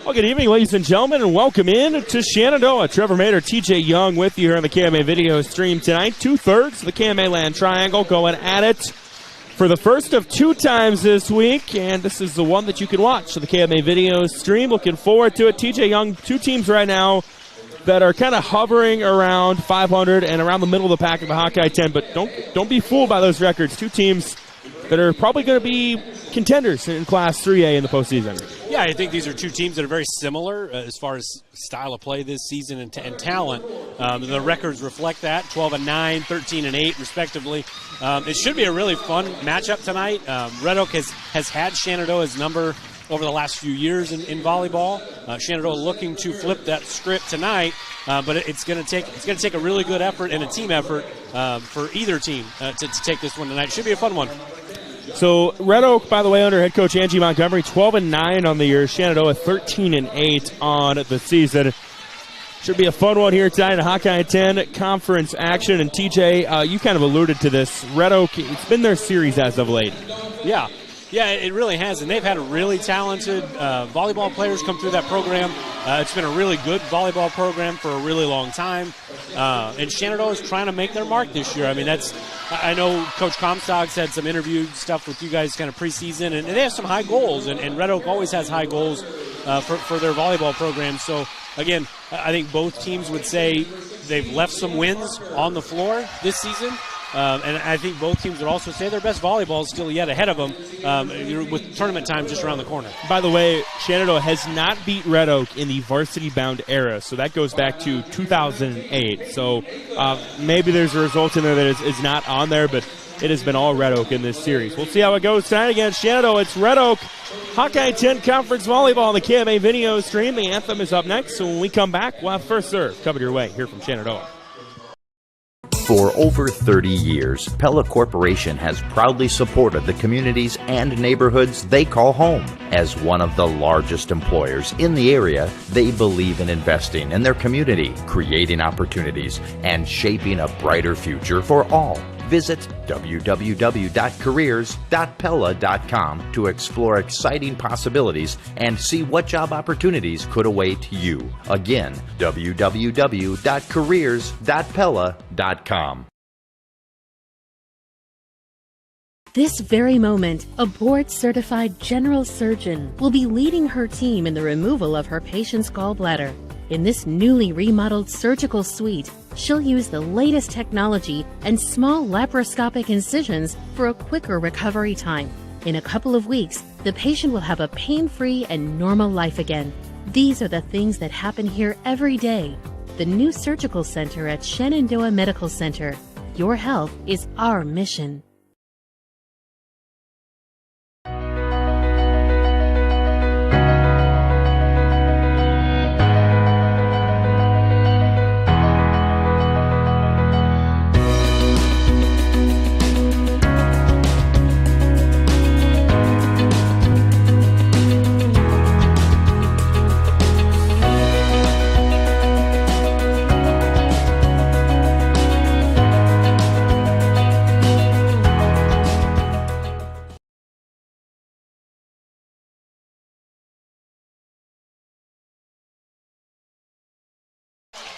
Well, good evening, ladies and gentlemen, and welcome in to Shenandoah. Trevor Mater, TJ Young with you here on the KMA video stream tonight. 2/3 of the KMA Land Triangle going at it for the first of 2 times this week, and this is the one that you can watch on the KMA video stream. Looking forward to it. TJ Young, 2 teams right now that are kind of hovering around 500 and around the middle of the pack of the Hawkeye 10, but don't be fooled by those records. 2 teams that are probably going to be contenders in Class 3A in the postseason. Yeah, I think these are 2 teams that are very similar as far as style of play this season and talent. The records reflect that, 12-9, 13-8, respectively. It should be a really fun matchup tonight. Red Oak has had Shenandoah's number over the last few years in volleyball. Shenandoah looking to flip that script tonight, but it's going to take a really good effort and a team effort for either team to take this one tonight. Should be a fun one. So Red Oak, by the way, under head coach Angie Montgomery, 12-9 on the year. Shenandoah 13-8 on the season. Should be a fun one here tonight in Hawkeye 10 conference action. And TJ, you kind of alluded to this. Red Oak, it's been their series as of late. Yeah, it really has, and they've had really talented volleyball players come through that program. It's been a really good volleyball program for a really long time, and Shenandoah is trying to make their mark this year. I mean, I know Coach Comstock's had some interview stuff with you guys kind of preseason, and they have some high goals, and Red Oak always has high goals for their volleyball program. So, again, I think both teams would say they've left some wins on the floor this season. And I think both teams would also say their best volleyball is still yet ahead of them with tournament time just around the corner. By the way, Shenandoah has not beat Red Oak in the varsity-bound era, so that goes back to 2008. So maybe there's a result in there that is not on there, but it has been all Red Oak in this series. We'll see how it goes tonight against Shenandoah. It's Red Oak, Hawkeye 10 Conference Volleyball on the KMA video stream. The anthem is up next, so when we come back, we'll have First Serve covered your way here from Shenandoah. For over 30 years, Pella Corporation has proudly supported the communities and neighborhoods they call home. As one of the largest employers in the area, they believe in investing in their community, creating opportunities, and shaping a brighter future for all. Visit www.careers.pella.com to explore exciting possibilities and see what job opportunities could await you. Again, www.careers.pella.com. This very moment, a board-certified general surgeon will be leading her team in the removal of her patient's gallbladder. In this newly remodeled surgical suite, she'll use the latest technology and small laparoscopic incisions for a quicker recovery time. In a couple of weeks, the patient will have a pain-free and normal life again. These are the things that happen here every day. The new surgical center at Shenandoah Medical Center. Your health is our mission.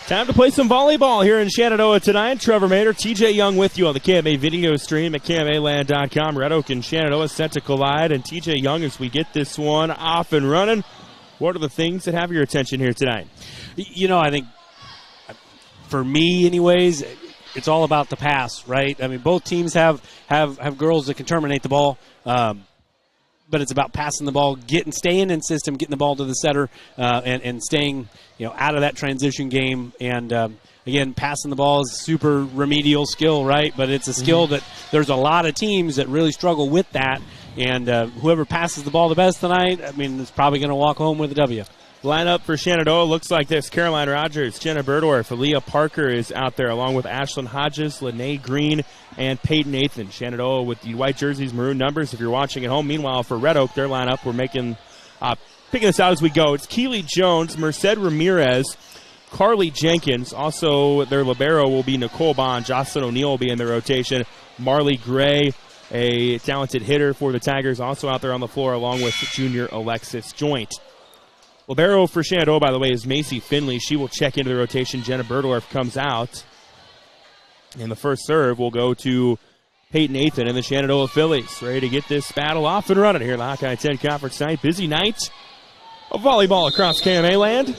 Time to play some volleyball here in Shenandoah tonight. Trevor Mater, TJ Young with you on the KMA video stream at KMAland.com. Red Oak and Shenandoah set to collide. And TJ Young, as we get this one off and running, what are the things that have your attention here tonight? You know, I think for me anyways, it's all about the pass, right? I mean, both teams have girls that can terminate the ball. But it's about passing the ball, staying in system, getting the ball to the setter, and staying, out of that transition game. And again, passing the ball is a super remedial skill, right? But it's a skill that there's a lot of teams that really struggle with that. And whoever passes the ball the best tonight, I mean, is probably going to walk home with a W. Lineup for Shenandoah looks like this. Caroline Rogers, Jenna Burdorf, Aaliyah Parker is out there, along with Ashlyn Hodges, Lene Green, and Peyton Nathan. Shenandoah with the white jerseys, maroon numbers if you're watching at home. Meanwhile, for Red Oak, their lineup, we're picking this out as we go. It's Keely Jones, Merced Ramirez, Carly Jenkins. Also, their libero will be Nicole Bond. Jocelyn O'Neill will be in the rotation. Marley Gray, a talented hitter for the Tigers, also out there on the floor, along with junior Alexis Joint. Libero for Shenandoah, by the way, is Macy Finley. She will check into the rotation. Jenna Berdorf comes out. And the first serve will go to Peyton Nathan and the Shenandoah Phillies. Ready to get this battle off and running here. Hawkeye 10 Conference night. Busy night of volleyball across KMA land.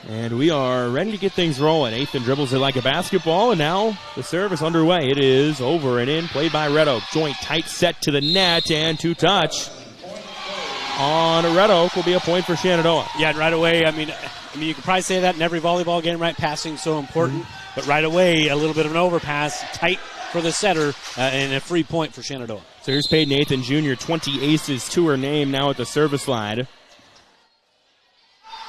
And we are ready to get things rolling. Nathan dribbles it like a basketball, and now the serve is underway. It is over and in, played by Red Oak. Joint tight set to the net, and two touch on Red Oak will be a point for Shenandoah. Yeah, right away. I mean, you could probably say that in every volleyball game, right? Passing so important, but right away, a little bit of an overpass, tight for the setter, and a free point for Shenandoah. So here's Peyton Nathan Jr., 20 aces to her name now at the service line.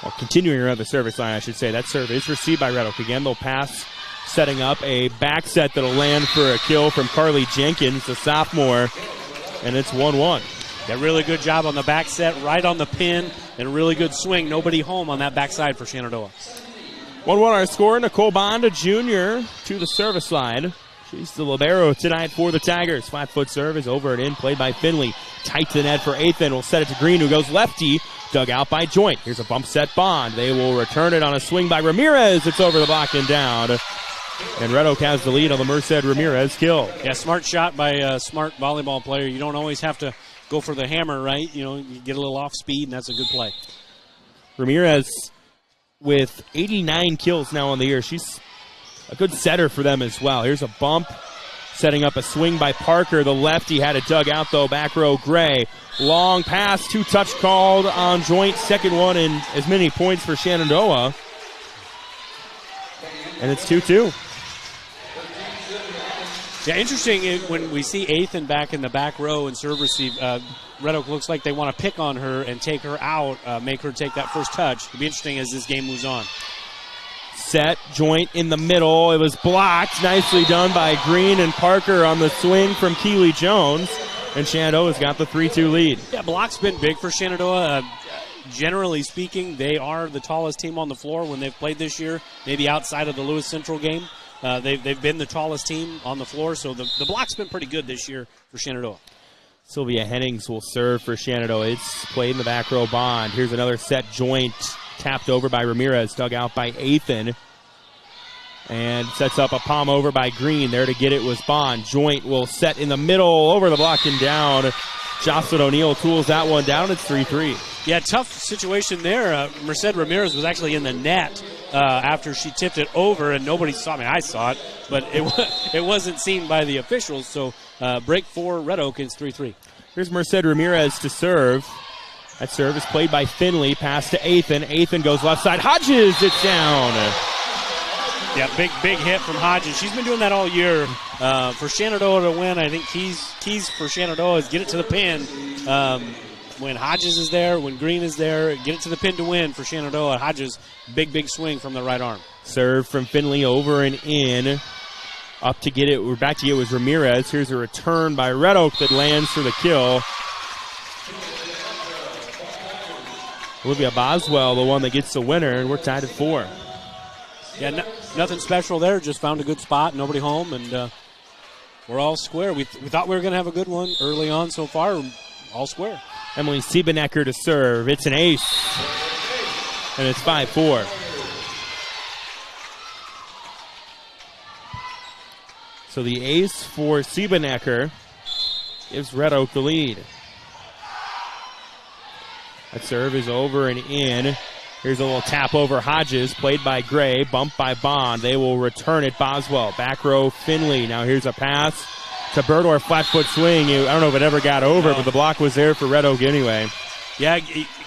Well, continuing around the service line, I should say. That serve is received by Red Oak. Again, they'll pass, setting up a back set that'll land for a kill from Carly Jenkins, the sophomore, and it's 1-1. Yeah, really good job on the back set, right on the pin, and a really good swing. Nobody home on that backside for Shenandoah. 1-1 our score. Nicole Bond, a junior, to the service line. She's the libero tonight for the Tigers. 5-foot serve is over and in, played by Finley. Tight to the net for Athan. Will set it to Green, who goes lefty. Dug out by Joint. Here's a bump set Bond. They will return it on a swing by Ramirez. It's over the block and down. And Red Oak has the lead on the Merced Ramirez kill. Yeah, smart shot by a smart volleyball player. You don't always have to go for the hammer, right? You know, you get a little off speed, and that's a good play. Ramirez with 89 kills now on the year. She's a good setter for them as well. Here's a bump, setting up a swing by Parker. The lefty had it dug out, though. Back row, Gray. Long pass, two-touch called on Joint. Second one in as many points for Shenandoah. And it's 2-2. Yeah, interesting when we see Athan back in the back row and serve receive. Red Oak looks like they want to pick on her and take her out, make her take that first touch. It'll be interesting as this game moves on. Set, Joint in the middle. It was blocked. Nicely done by Green and Parker on the swing from Keely Jones. And Shenandoah's got the 3-2 lead. Yeah, block's been big for Shenandoah. Generally speaking, they are the tallest team on the floor when they've played this year, maybe outside of the Lewis Central game. They've been the tallest team on the floor, so the block's been pretty good this year for Shenandoah. Sylvia Hennings will serve for Shenandoah. It's played in the back row. Bond. Here's another set. Joint tapped over by Ramirez, dug out by Athan. And sets up a palm over by Green. There to get it was Bond. Joint will set in the middle, over the block and down. Jocelyn O'Neill tools that one down. It's 3-3. Yeah, tough situation there. Merced Ramirez was actually in the net after she tipped it over, and nobody saw it. I mean, I saw it, but it wasn't seen by the officials. So break for Red Oak, it's 3-3. Here's Merced Ramirez to serve. That serve is played by Finley. Pass to Athan. Athan goes left side. Hodges, it's down. Yeah, big hit from Hodges. She's been doing that all year. For Shenandoah to win, I think keys for Shenandoah is get it to the pin. When Hodges is there, when Green is there, get it to the pin to win for Shenandoah. Hodges, big swing from the right arm. Serve from Finley over and in. Up to get it. We're back to get it was Ramirez. Here's a return by Red Oak that lands for the kill. Olivia Boswell, the one that gets the winner, and we're tied at 4. Yeah, nothing special there. Just found a good spot, nobody home, and we're all square. We thought we were going to have a good one early on so far. All square. Emily Siebenecker to serve. It's an ace, and it's 5-4. So the ace for Siebenecker gives Red Oak the lead. That serve is over and in. Here's a little tap over Hodges, played by Gray, bumped by Bond. They will return it. Boswell, back row, Finley. Now here's a pass to Berdorf, flat foot swing. I don't know if it ever got over, but the block was there for Red Oak anyway. Yeah,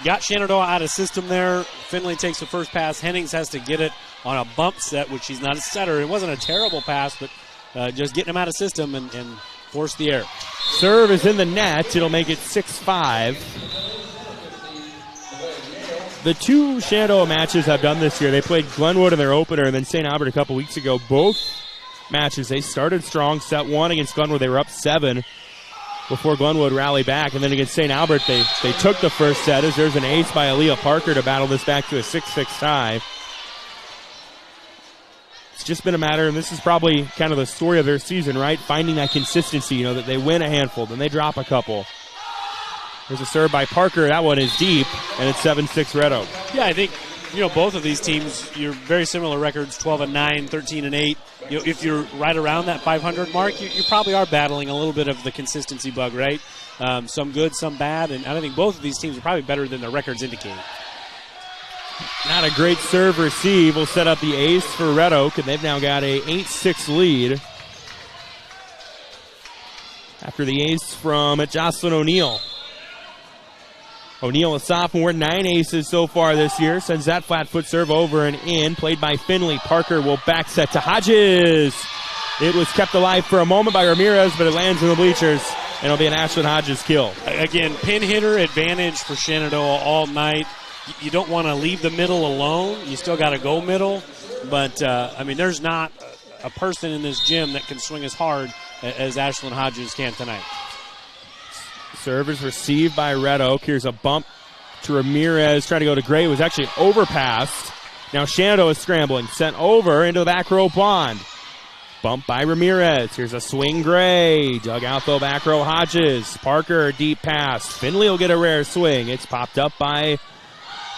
got Shenandoah out of system there. Finley takes the first pass. Hennings has to get it on a bump set, which she's not a setter. It wasn't a terrible pass, but just getting him out of system and force the error. Serve is in the net. It'll make it 6-5. The two Shenandoah matches I've done this year, they played Glenwood in their opener and then St. Albert a couple weeks ago. Both matches, they started strong. Set one against Glenwood, they were up 7 before Glenwood rallied back. And then against St. Albert, they took the first set as there's an ace by Aaliyah Parker to battle this back to a 6-6 tie. It's just been a matter, and this is probably kind of the story of their season, right? Finding that consistency, that they win a handful, then they drop a couple. There's a serve by Parker. That one is deep, and it's 7-6 Red Oak. Yeah, I think, both of these teams, you're very similar records, 12-9, 13-8. If you're right around that 500 mark, you probably are battling a little bit of the consistency bug, right? Some good, some bad, and I think both of these teams are probably better than their records indicate. Not a great serve receive will set up the ace for Red Oak, and they've now got a 8-6 lead after the ace from Jocelyn O'Neill. O'Neill, a sophomore, 9 aces so far this year. Sends that flat foot serve over and in. Played by Finley. Parker will back set to Hodges. It was kept alive for a moment by Ramirez, but it lands in the bleachers, and it'll be an Ashlyn Hodges kill. Again, pin hitter advantage for Shenandoah all night. You don't want to leave the middle alone. You still got to go middle. But, there's not a person in this gym that can swing as hard as Ashlyn Hodges can tonight. Serve is received by Red Oak. Here's a bump to Ramirez. Trying to go to Gray. It was actually overpassed. Now Shenandoah is scrambling. Sent over into the back row Bond. Bump by Ramirez. Here's a swing Gray. Dug out though back row Hodges. Parker, deep pass. Finley will get a rare swing. It's popped up by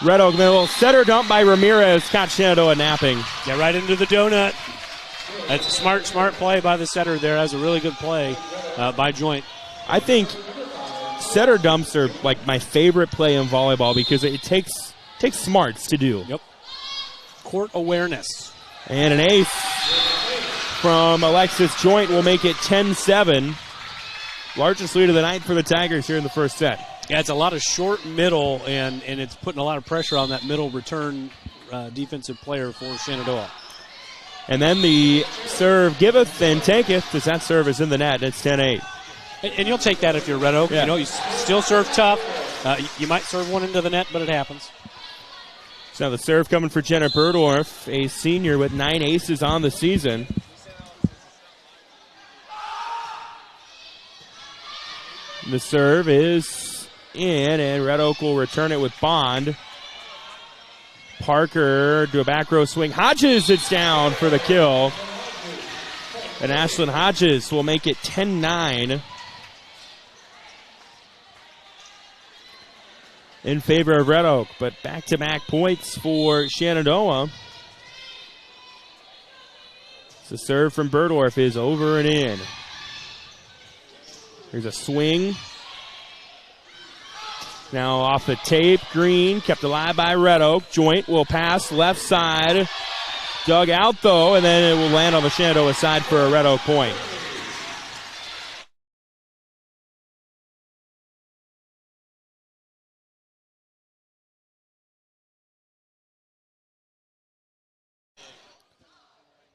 Red Oak. Middle setter dump by Ramirez. Caught Shenandoah napping. Yeah, right into the donut. That's a smart play by the setter there. That's a really good play by Joint. I think setter dumps are like my favorite play in volleyball because it takes smarts to do. Yep. Court awareness. And an ace from Alexis Joint will make it 10-7. Largest lead of the night for the Tigers here in the first set. Yeah, it's a lot of short middle, and it's putting a lot of pressure on that middle return defensive player for Shenandoah. And then the serve giveth and taketh as that serve is in the net. It's 10-8. And you'll take that if you're Red Oak. Yeah. You still serve tough. You might serve one into the net, but it happens. So the serve coming for Jenna Burdorf, a senior with 9 aces on the season. The serve is in, and Red Oak will return it with Bond. Parker to a back row swing. Hodges, it's down for the kill. And Ashlyn Hodges will make it 10-9 in favor of Red Oak. But back-to-back points for Shenandoah. The serve from Burdorf is over and in. Here's a swing. Now off the tape, Green kept alive by Red Oak. Joint will pass left side. Dug out though, and then it will land on the Shenandoah side for a Red Oak point.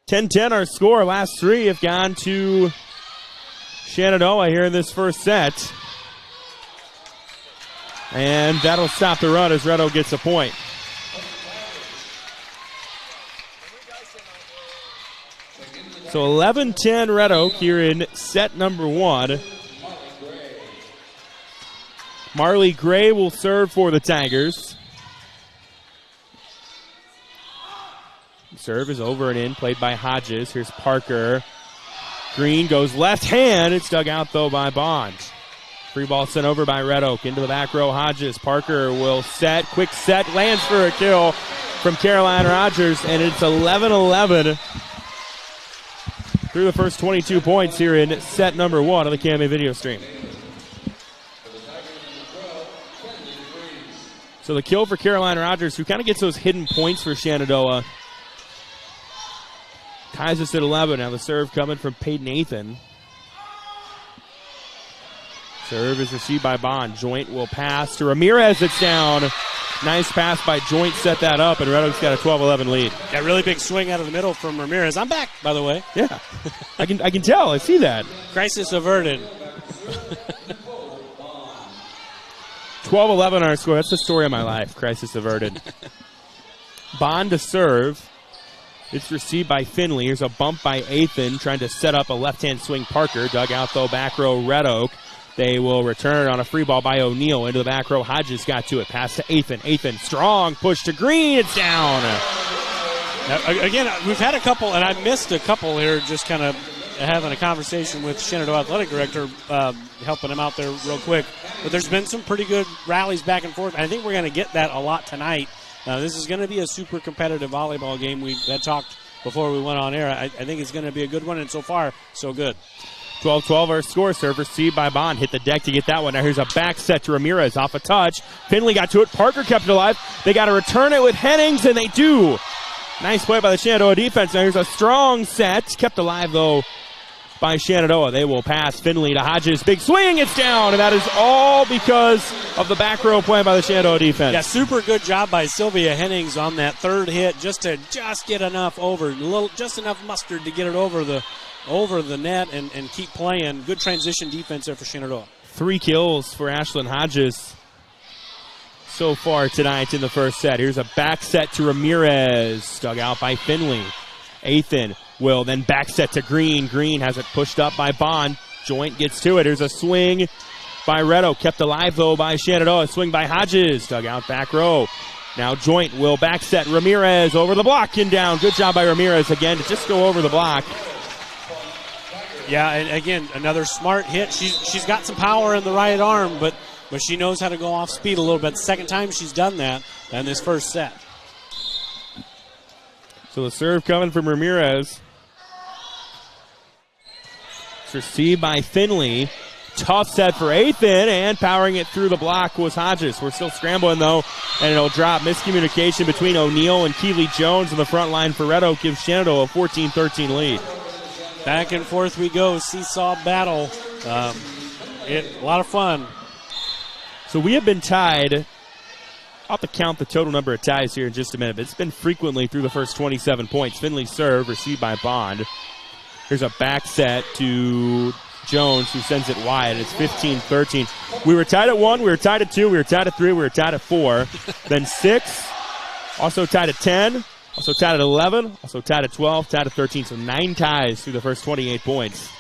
(10-10) our score. Last 3 have gone to Shenandoah here in this first set. And that'll stop the run as Red Oak gets a point. So 11-10 Red Oak here in set number 1. Marley Gray will serve for the Tigers. Serve is over and in, played by Hodges. Here's Parker. Green goes left hand. It's dug out, though, by Bond. Free ball sent over by Red Oak. Into the back row, Hodges. Parker will set. Quick set. Lands for a kill from Caroline Rogers. And it's 11-11 through the first 22 points here in set number 1 of the KMA video stream. So the kill for Caroline Rogers, who kind of gets those hidden points for Shenandoah. Ties us at 11. Now the serve coming from Peyton Nathan. Serve is received by Bond. Joint will pass to Ramirez. It's down. Nice pass by Joint, set that up, and Red Oak's got a 12-11 lead. Yeah, really big swing out of the middle from Ramirez. I'm back, by the way. Yeah, I can tell. I see that. Crisis averted. 12-11 our score. That's the story of my life. Crisis averted. Bond to serve. It's received by Finley. Here's a bump by Athan, trying to set up a left-hand swing. Parker dug out, though, back row Red Oak. They will return on a free ball by O'Neill into the back row. Hodges got to it. Pass to Athan. Athan, strong push to Green. It's down. Now, again, we've had a couple, and I missed a couple here just kind of having a conversation with Shenandoah Athletic Director, helping him out there real quick. But there's been some pretty good rallies back and forth. I think we're going to get that a lot tonight. This is going to be a super competitive volleyball game. We had talked before we went on air. I think it's going to be a good one, and so far, so good. 12-12 our score. Serve received by Bond. Hit the deck to get that one. Now here's a back set to Ramirez off a touch. Finley got to it. Parker kept it alive. They got to return it with Hennings, and they do. Nice play by the Shenandoah defense. Now here's a strong set. Kept alive, though, by Shenandoah. They will pass Finley to Hodges. Big swing. It's down, and that is all because of the back row play by the Shenandoah defense. Yeah, super good job by Sylvia Hennings on that third hit just to get enough over, just enough mustard to get it over the net and keep playing. Good transition defense there for Shenandoah. 3 kills for Ashlyn Hodges so far tonight in the first set. Here's a back set to Ramirez. Dug out by Finley. Athan will then back set to Green. Green has it pushed up by Bond. Joint gets to it. Here's a swing by Reto. Kept alive, though, by Shenandoah. Swing by Hodges. Dug out back row. Now Joint will back set Ramirez over the block and down. Good job by Ramirez again to just go over the block. Yeah, and again, another smart hit. She's got some power in the right arm, but she knows how to go off speed a little bit. Second time she's done that in this first set. So the serve coming from Ramirez. It's received by Finley. Tough set for Athan, and powering it through the block was Hodges. We're still scrambling, though, and it'll drop. Miscommunication between O'Neal and Keeley Jones in the front line for Reto gives Shenandoah a 14-13 lead. Back and forth we go, seesaw battle. A lot of fun. So we have been tied. I'll have to count the total number of ties here in just a minute, but it's been frequently through the first 27 points. Finley serve, received by Bond. Here's a back set to Jones, who sends it wide. It's 15-13. We were tied at 1, we were tied at 2, we were tied at 3, we were tied at 4. Then 6, also tied at 10, also tied at 11, also tied at 12, tied at 13. So 9 ties through the first 28 points.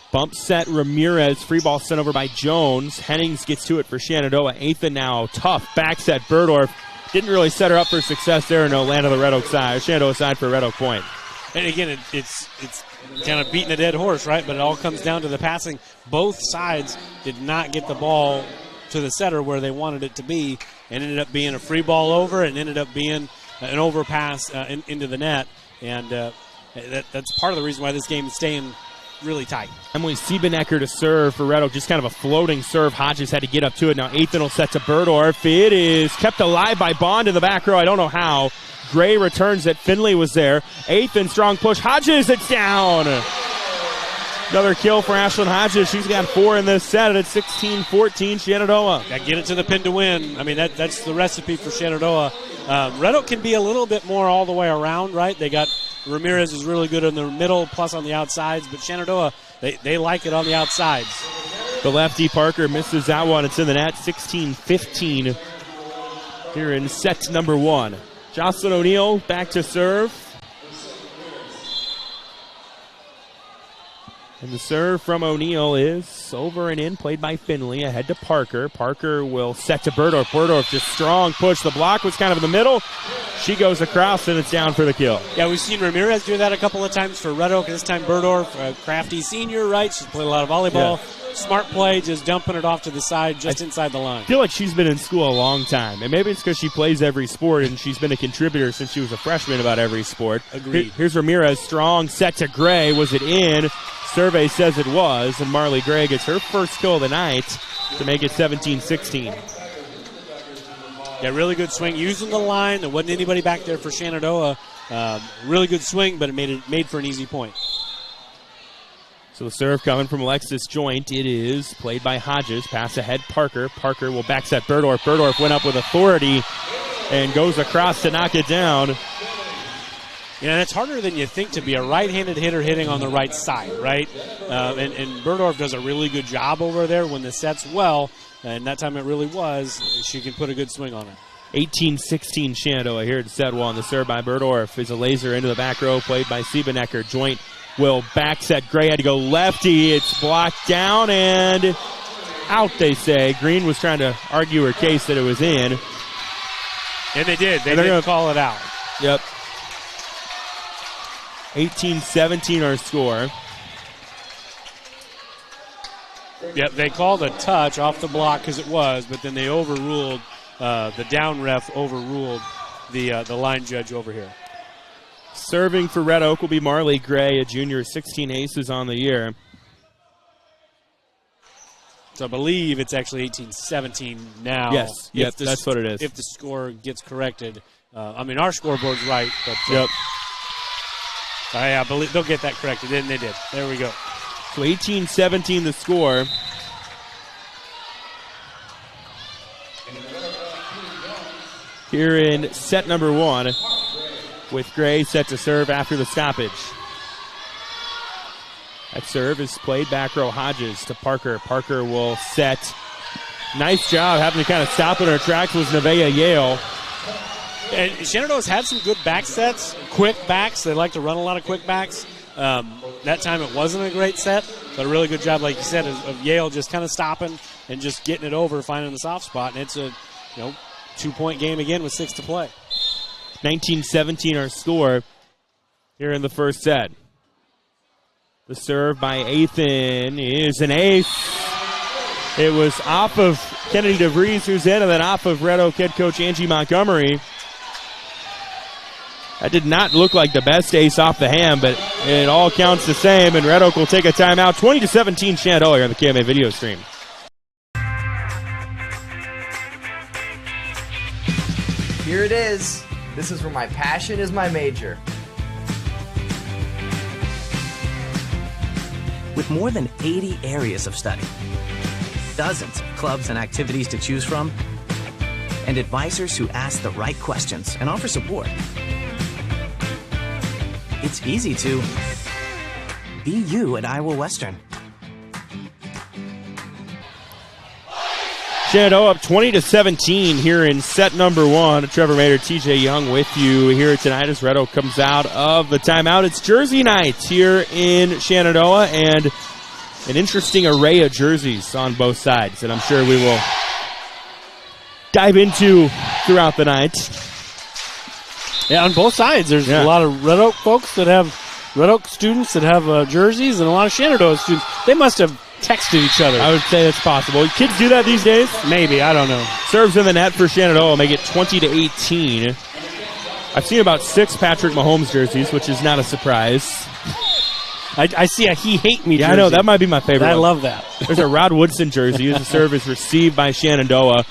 Bump set Ramirez. Free ball sent over by Jones. Hennings gets to it for Shenandoah. Athan now. Tough back set. Burdorf didn't really set her up for success there. No, land on the Red Oak side. Shenandoah side for Red Oak point. And again, it's kind of beating a dead horse, right? But it all comes down to the passing. Both sides did not get the ball to the setter where they wanted it to be, and ended up being a free ball over, and ended up being an overpass into the net. And that's part of the reason why this game is staying really tight. Emily Siebenecker to serve for Red Oak. Just kind of a floating serve. Hodges had to get up to it. Now Athan will set to Burdorf. It is kept alive by Bond in the back row. I don't know how. Gray returns it. Finley was there. Athan, strong push. Hodges, it's down. Another kill for Ashlyn Hodges. She's got 4 in this set. It's 16-14 Shenandoah. Yeah, get it to the pin to win. I mean, that's the recipe for Shenandoah. Red Oak can be a little bit more all the way around, right? They got Ramirez is really good in the middle, plus on the outsides, but Shenandoah, they like it on the outsides. The lefty Parker misses that one. It's in the net. 16-15 here in set number 1. Jocelyn O'Neal back to serve. And the serve from O'Neal is over and in, played by Finley, ahead to Parker. Parker will set to Burdorf. Burdorf just strong push. The block was kind of in the middle. She goes across, and it's down for the kill. Yeah, we've seen Ramirez do that a couple of times for Red Oak. This time Burdorf, a crafty senior, right? She's played a lot of volleyball. Yeah. Smart play, just dumping it off to the side, just inside the line. I feel like she's been in school a long time, and maybe it's because she plays every sport, and she's been a contributor since she was a freshman about every sport. Agreed. Here's Ramirez, strong set to Gray. Was it in? Survey says it was, and Marley Gray gets her first kill of the night to make it 17-16. Yeah, really good swing. Using the line. There wasn't anybody back there for Shenandoah. Really good swing, but it made for an easy point. So the serve coming from Alexis Joint. It is played by Hodges. Pass ahead, Parker. Parker will back set Burdorf. Burdorf went up with authority and goes across to knock it down. Yeah, and it's harder than you think to be a right-handed hitter hitting on the right side, right? And Burdorf does a really good job over there when the set's well, and that time it really was. She can put a good swing on it. 18-16 Shenandoah here at set 1. The serve by Burdorf is a laser into the back row, played by Siebenecker. Joint will back set. Gray had to go lefty. It's blocked down and out, they say. Green was trying to argue her case that it was in. And they did. They did call it out. Yep. 18-17 our score. Yep, they called a touch off the block because it was, but then they overruled, the down ref overruled the line judge over here. Serving for Red Oak will be Marley Gray, a junior, 16 aces on the year. So I believe it's actually 18-17 now. Yes, that's what it is. If the score gets corrected. Our scoreboard's right, but yep. I believe they'll get that corrected, and they did. There we go. So 18-17 the score. Here in set number 1, with Gray set to serve after the stoppage. That serve is played back row Hodges to Parker. Parker will set. Nice job having to kind of stop in her tracks was Nevaeh Yale. And Shenandoah's had some good back sets, quick backs. They like to run a lot of quick backs. That time it wasn't a great set, but a really good job, like you said, of Yale just kind of stopping and just getting it over, finding the soft spot. And it's a 2-point game again with 6 to play. 19-17 our score here in the first set. The serve by Athan is an ace. It was off of Kennedy DeVries, who's in, and then off of Red Oak head coach Angie Montgomery. That did not look like the best ace off the hand, but it all counts the same, and Red Oak will take a timeout. 20-17 Shenandoah here on the KMA video stream. Here it is. This is where my passion is my major. With more than 80 areas of study, dozens of clubs and activities to choose from, and advisors who ask the right questions and offer support, it's easy to be you at Iowa Western. Shenandoah up 20-17 here in set number 1. Trevor Mater, TJ Young with you here tonight as Red Oak comes out of the timeout. It's Jersey night here in Shenandoah, and an interesting array of jerseys on both sides that I'm sure we will dive into throughout the night. Yeah, on both sides, there's a lot of Red Oak folks that have Red Oak students that have jerseys, and a lot of Shenandoah students. They must have texted each other. I would say that's possible. Kids do that these days? Maybe, I don't know. Serves in the net for Shenandoah, make it 20-18. I've seen about 6 Patrick Mahomes jerseys, which is not a surprise. I see a he hate me jersey. Yeah, I know, that might be my favorite. I one. love that. There's a Rod Woodson jersey. The serve is received by Shenandoah,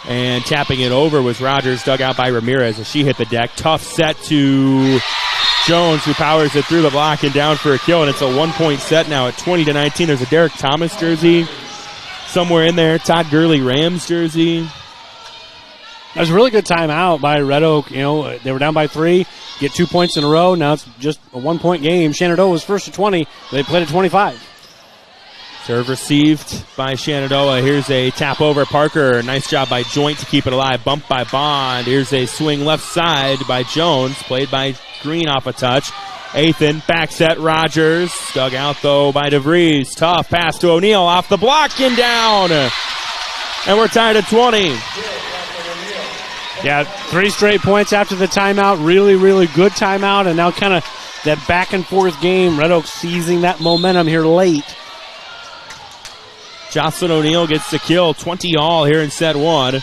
and tapping it over was Rogers, dug out by Ramirez as she hit the deck. Tough set to Jones, who powers it through the block and down for a kill, and it's a 1-point set now at 20-19. There's a Derek Thomas jersey somewhere in there. Todd Gurley Rams jersey. That was a really good timeout by Red Oak. They were down by 3, get 2 points in a row. Now it's just a 1-point game. Shenandoah was first to 20. They played at 25. Serve received by Shenandoah. Here's a tap over Parker. Nice job by Joint to keep it alive. Bump by Bond. Here's a swing left side by Jones. Played by Green off a touch. Athan, back set, Rogers. Dug out, though, by DeVries. Tough pass to O'Neal off the block and down. And we're tied at 20. Yeah, 3 straight points after the timeout. Really, really good timeout. And now kind of that back and forth game. Red Oak seizing that momentum here late. Jocelyn O'Neal gets the kill. 20 all here in set 1.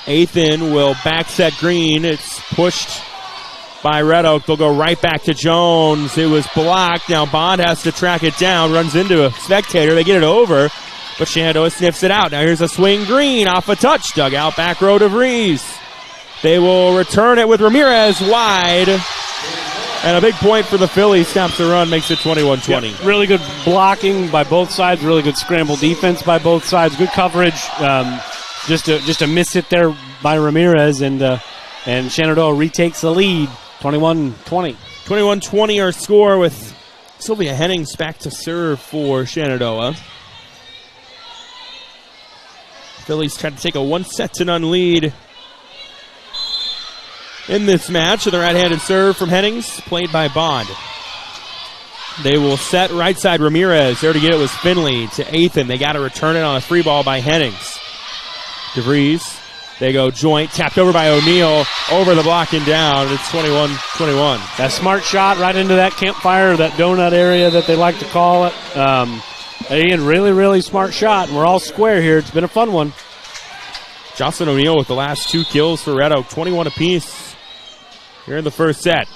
Athan will back set Green. It's pushed by Red Oak. They'll go right back to Jones. It was blocked. Now Bond has to track it down. Runs into a spectator. They get it over, but Shenandoah sniffs it out. Now here's a swing. Green off a touch. Dug out back row DeVries. They will return it with Ramirez wide. And a big point for the Phillies. Stops the run, makes it 21-20. Yep, really good blocking by both sides. Really good scramble defense by both sides. Good coverage. Just a miss hit there by Ramirez, and Shenandoah retakes the lead. 21-20. 21-20 our score with Sylvia Hennings back to serve for Shenandoah. Phillies try to take a 1-0 lead in this match. And the right-handed serve from Hennings, played by Bond. They will set right side Ramirez. There to get it was Finley to Athan. They got to return it on a free ball by Hennings. DeVries They go joint, tapped over by O'Neal, over the block and down. It's 21-21. That smart shot right into that campfire, that donut area that they like to call it. Again, really, really smart shot, and we're all square here. It's been a fun one. Jocelyn O'Neal with the last 2 kills for Red Oak, 21 apiece here in the first set.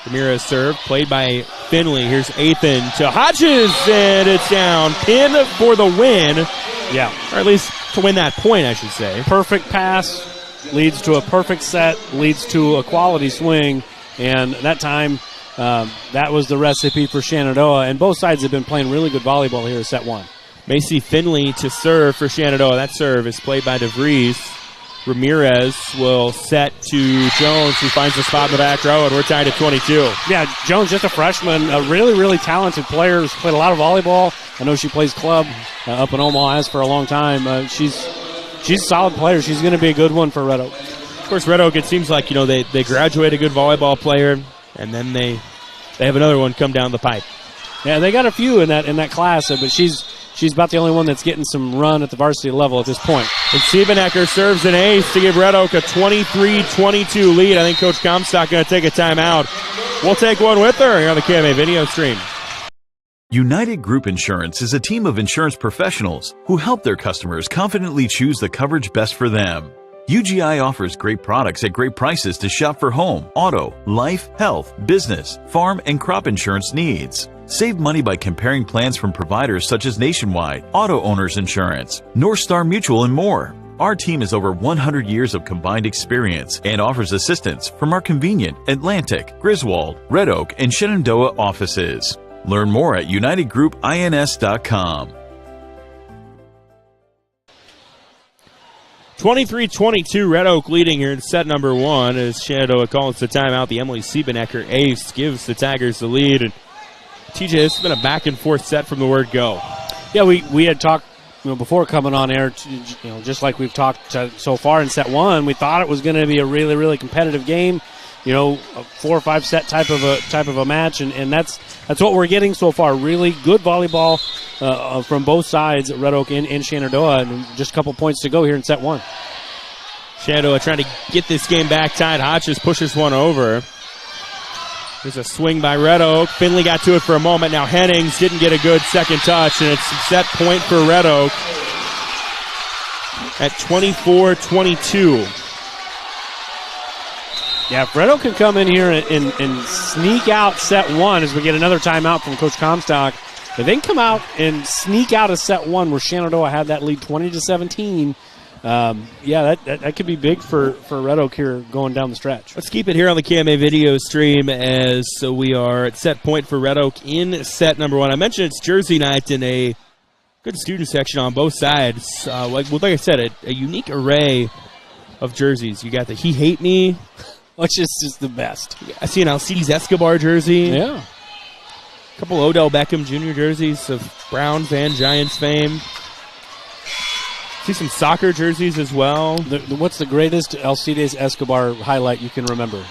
Ramirez serve, played by Finley. Here's Athan to Hodges, and it's down. Pin for the win. Yeah. Or at least to win that point, I should say. Perfect pass leads to a perfect set, leads to a quality swing, and that time that was the recipe for Shenandoah, and both sides have been playing really good volleyball here in set 1. Macy Finley to serve for Shenandoah. That serve is played by DeVries. Ramirez will set to Jones, who finds the spot in the back row, and we're tied at 22. Yeah, Jones, just a freshman, a really, really talented player. Who's played a lot of volleyball. I know she plays club up in Omaha, has for a long time. She's a solid player. She's going to be a good one for Red Oak. Of course, Red Oak, it seems like, they graduate a good volleyball player, and then they have another one come down the pipe. Yeah, they got a few in that class, but she's about the only one that's getting some run at the varsity level at this point. And Siebenecker serves an ace to give Red Oak a 23-22 lead. I think Coach Comstock going to take a timeout. We'll take one with her here on the KMA video stream. United Group Insurance is a team of insurance professionals who help their customers confidently choose the coverage best for them. UGI offers great products at great prices to shop for home, auto, life, health, business, farm, and crop insurance needs. Save money by comparing plans from providers such as Nationwide, Auto Owners Insurance, North Star Mutual, and more. Our team has over 100 years of combined experience and offers assistance from our convenient Atlantic, Griswold, Red Oak, and Shenandoah offices. Learn more at UnitedGroupINS.com. 23-22, Red Oak leading here in set number 1 as Shenandoah calls the timeout. The Emily Siebenecker ace gives the Tigers the lead. And TJ, this has been a back-and-forth set from the word go. Yeah, we had talked before coming on air, just like we've talked so far in set 1. We thought it was going to be a really, really competitive game. A 4 or 5 set type of a match, and that's what we're getting so far. Really good volleyball from both sides, Red Oak and Shenandoah, and just a couple points to go here in set 1. Shenandoah trying to get this game back tied. Hodges pushes one over. There's a swing by Red Oak. Finley got to it for a moment. Now Hennings didn't get a good second touch, and it's a set point for Red Oak at 24-22. Yeah, if Red Oak can come in here and sneak out set 1 as we get another timeout from Coach Comstock, if they can come out and sneak out of set 1 where Shenandoah had that lead 20-17, that could be big for Red Oak here going down the stretch. Let's keep it here on the KMA video stream as we are at set point for Red Oak in set number 1. I mentioned it's Jersey night in a good student section on both sides. Like I said, a unique array of jerseys. You got the He Hate Me, which is just the best. I see an Alcides Escobar jersey. Yeah. A couple Odell Beckham Jr. jerseys of Browns and Giants fame. See some soccer jerseys as well. What's the greatest Alcides Escobar highlight you can remember?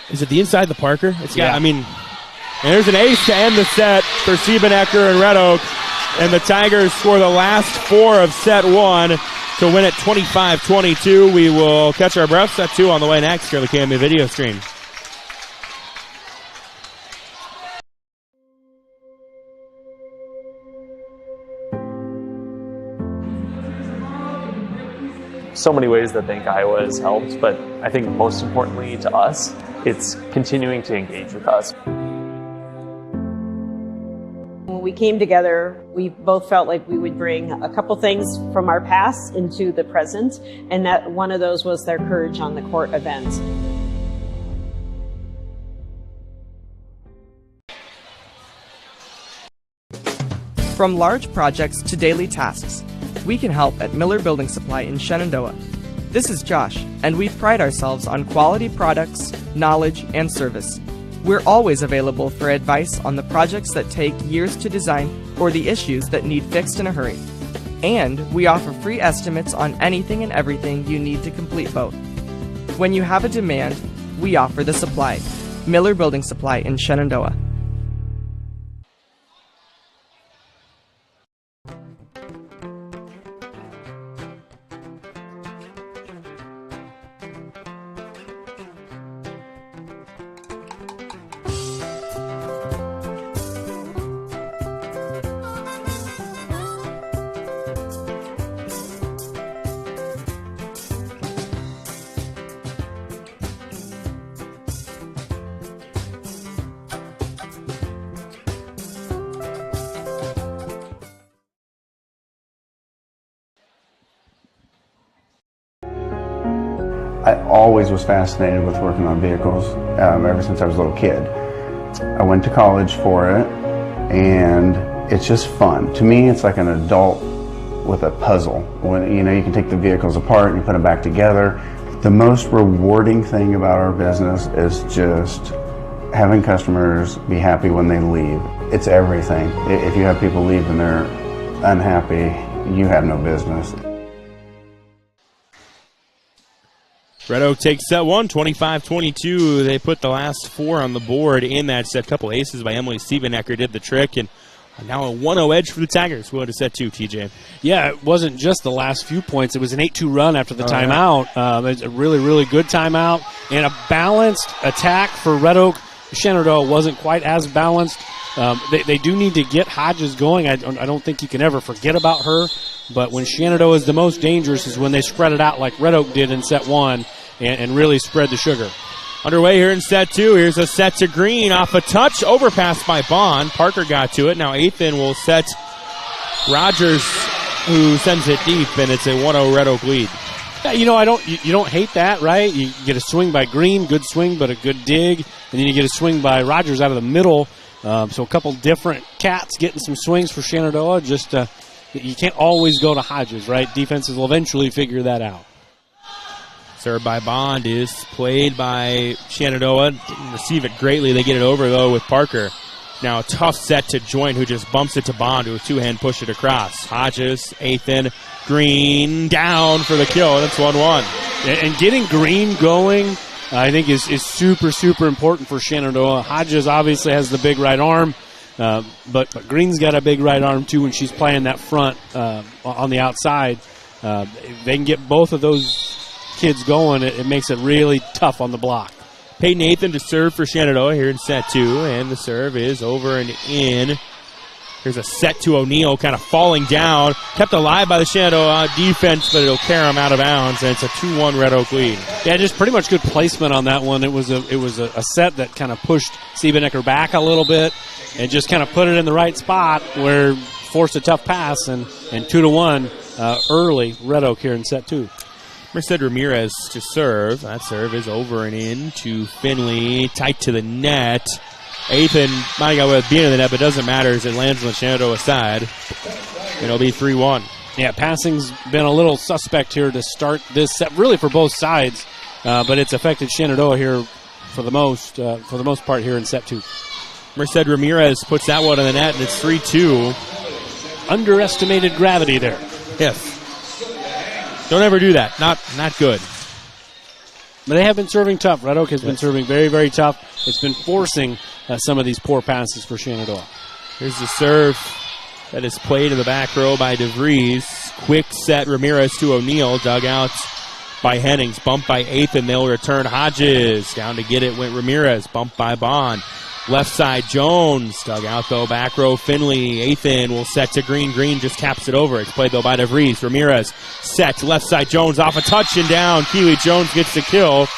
Is it the inside the Parker? Yeah. And there's an ace to end the set for Siebenecker and Red Oak. And the Tigers score the last 4 of set 1 to win at 25-22. We will catch our breath. Set 2 on the way next here on the KMA video stream. So many ways that Think Iowa has helped, but I think most importantly to us, it's continuing to engage with us. When we came together, we both felt like we would bring a couple things from our past into the present, and that one of those was their Courage on the Court event. From large projects to daily tasks, we can help at Miller Building Supply in Shenandoah. This is Josh, and we pride ourselves on quality products, knowledge, and service. We're always available for advice on the projects that take years to design or the issues that need fixed in a hurry. And we offer free estimates on anything and everything you need to complete both. When you have a demand, we offer the supply. Miller Building Supply in Shenandoah. I always was fascinated with working on vehicles ever since I was a little kid. I went to college for it, and it's just fun. To me, it's like an adult with a puzzle. When you can take the vehicles apart and you put them back together. The most rewarding thing about our business is just having customers be happy when they leave. It's everything. If you have people leave and they're unhappy, you have no business. Red Oak takes set one, 25-22. They put the last 4 on the board in that set. Couple aces by Emily Siebenecker did the trick, and now a 1-0 edge for the Tigers. We'll go to set 2, TJ. Yeah, it wasn't just the last few points. It was an 8-2 run after the timeout. It's a really, really good timeout and a balanced attack for Red Oak. Shenandoah wasn't quite as balanced. They do need to get Hodges going. I don't think you can ever forget about her. But when Shenandoah is the most dangerous is when they spread it out like Red Oak did in set 1 and really spread the sugar. Underway here in set 2. Here's a set to Green off a touch. Overpass by Bond. Parker got to it. Now Ethan will set Rogers, who sends it deep, and it's a 1-0 Red Oak lead. Yeah, you don't hate that, right? You get a swing by Green, good swing, but a good dig. And then you get a swing by Rogers out of the middle. So a couple different cats getting some swings for Shenandoah. Just you can't always go to Hodges, right? Defenses will eventually figure that out. Served by Bond is played by Shenandoah. Didn't receive it greatly. They get it over, though, with Parker. Now a tough set to Joint, who just bumps it to Bond, who with 2-hand push it across. Hodges, Ethan, Green, down for the kill. That's 1-1. And getting Green going, I think, is super, super important for Shenandoah. Hodges obviously has the big right arm, but Green's got a big right arm, too, when she's playing that front on the outside. If they can get both of those kids going, it makes it really tough on the block. Peyton Ethan to serve for Shenandoah here in set 2, and the serve is over and in. Here's a set to O'Neill, kind of falling down, kept alive by the Shenandoah defense, but it'll carry him out of bounds, and it's a 2-1 Red Oak lead. Yeah, just pretty much good placement on that one. It was a set that kind of pushed Siebenecker back a little bit and just kind of put it in the right spot where forced a tough pass, and 2-1 early Red Oak here in set 2. Merced Ramirez to serve. That serve is over and in to Finley, tight to the net. Ethan might have got with being in the net, but it doesn't matter as it lands on the Shenandoah side. It'll be 3-1. Yeah, passing's been a little suspect here to start this set, really for both sides, but it's affected Shenandoah here for the most part here in set 2. Merced Ramirez puts that one in the net, and it's 3-2. Underestimated gravity there. Yes. Don't ever do that. Not good. But they have been serving tough. Red Oak has been serving very, very tough. It's been forcing some of these poor passes for Shenandoah. Here's the serve that is played in the back row by DeVries. Quick set, Ramirez to O'Neill. Dug out by Hennings. Bumped by Ethan. They'll return Hodges. Down to get it went Ramirez. Bumped by Bond. Left side, Jones. Dug out, though, back row, Finley. Ethan will set to Green. Green just taps it over. It's played, though, by DeVries. Ramirez set. Left side, Jones off a touch and down. Keeley Jones gets the kill.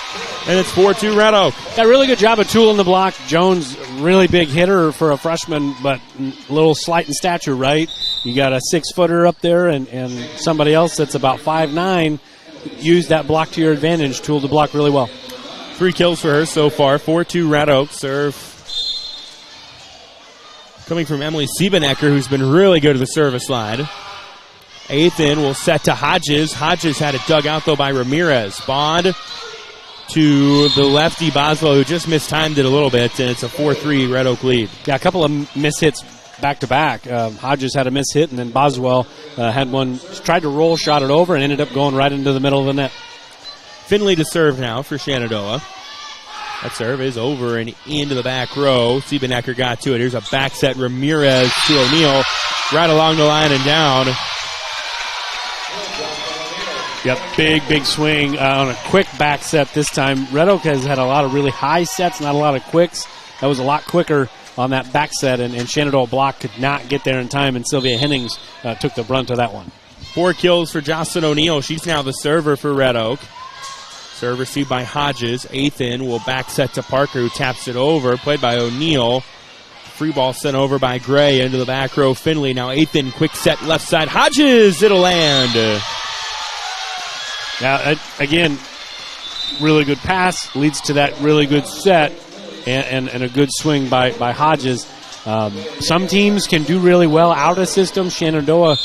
And it's 4-2 Red Oak. Got a really good job of tooling the block. Jones, really big hitter for a freshman, but a little slight in stature, right? You got a 6-footer up there and somebody else that's about 5'9". Use that block to your advantage. Tooled the block really well. 3 kills for her so far. 4-2 Red Oak. Serve coming from Emily Siebenecker, who's been really good at the service line. Ethan will set to Hodges. Hodges had it dug out, though, by Ramirez. Bond to the lefty, Boswell, who just mistimed it a little bit, and it's a 4-3 Red Oak lead. Yeah, a couple of mishits back-to-back. Hodges had a mishit, and then Boswell had one, tried to roll, shot it over, and ended up going right into the middle of the net. Finley to serve now for Shenandoah. That serve is over and into the back row. Siebenecker got to it. Here's a back set. Ramirez to O'Neill. Right along the line and down. Yep, big swing on a quick back set this time. Red Oak has had a lot of really high sets, not a lot of quicks. That was a lot quicker on that back set, and Shenandoah block could not get there in time, and Sylvia Hennings took the brunt of that one. 4 kills for Jocelyn O'Neill. She's now the server for Red Oak. Serve received by Hodges. Ethan will back set to Parker, who taps it over. Played by O'Neill. Free ball sent over by Gray into the back row. Finley. Now Ethan, quick set left side. Hodges, it'll land. Now, again, really good pass leads to that really good set and a good swing by Hodges. Some teams can do really well out of system. Shenandoah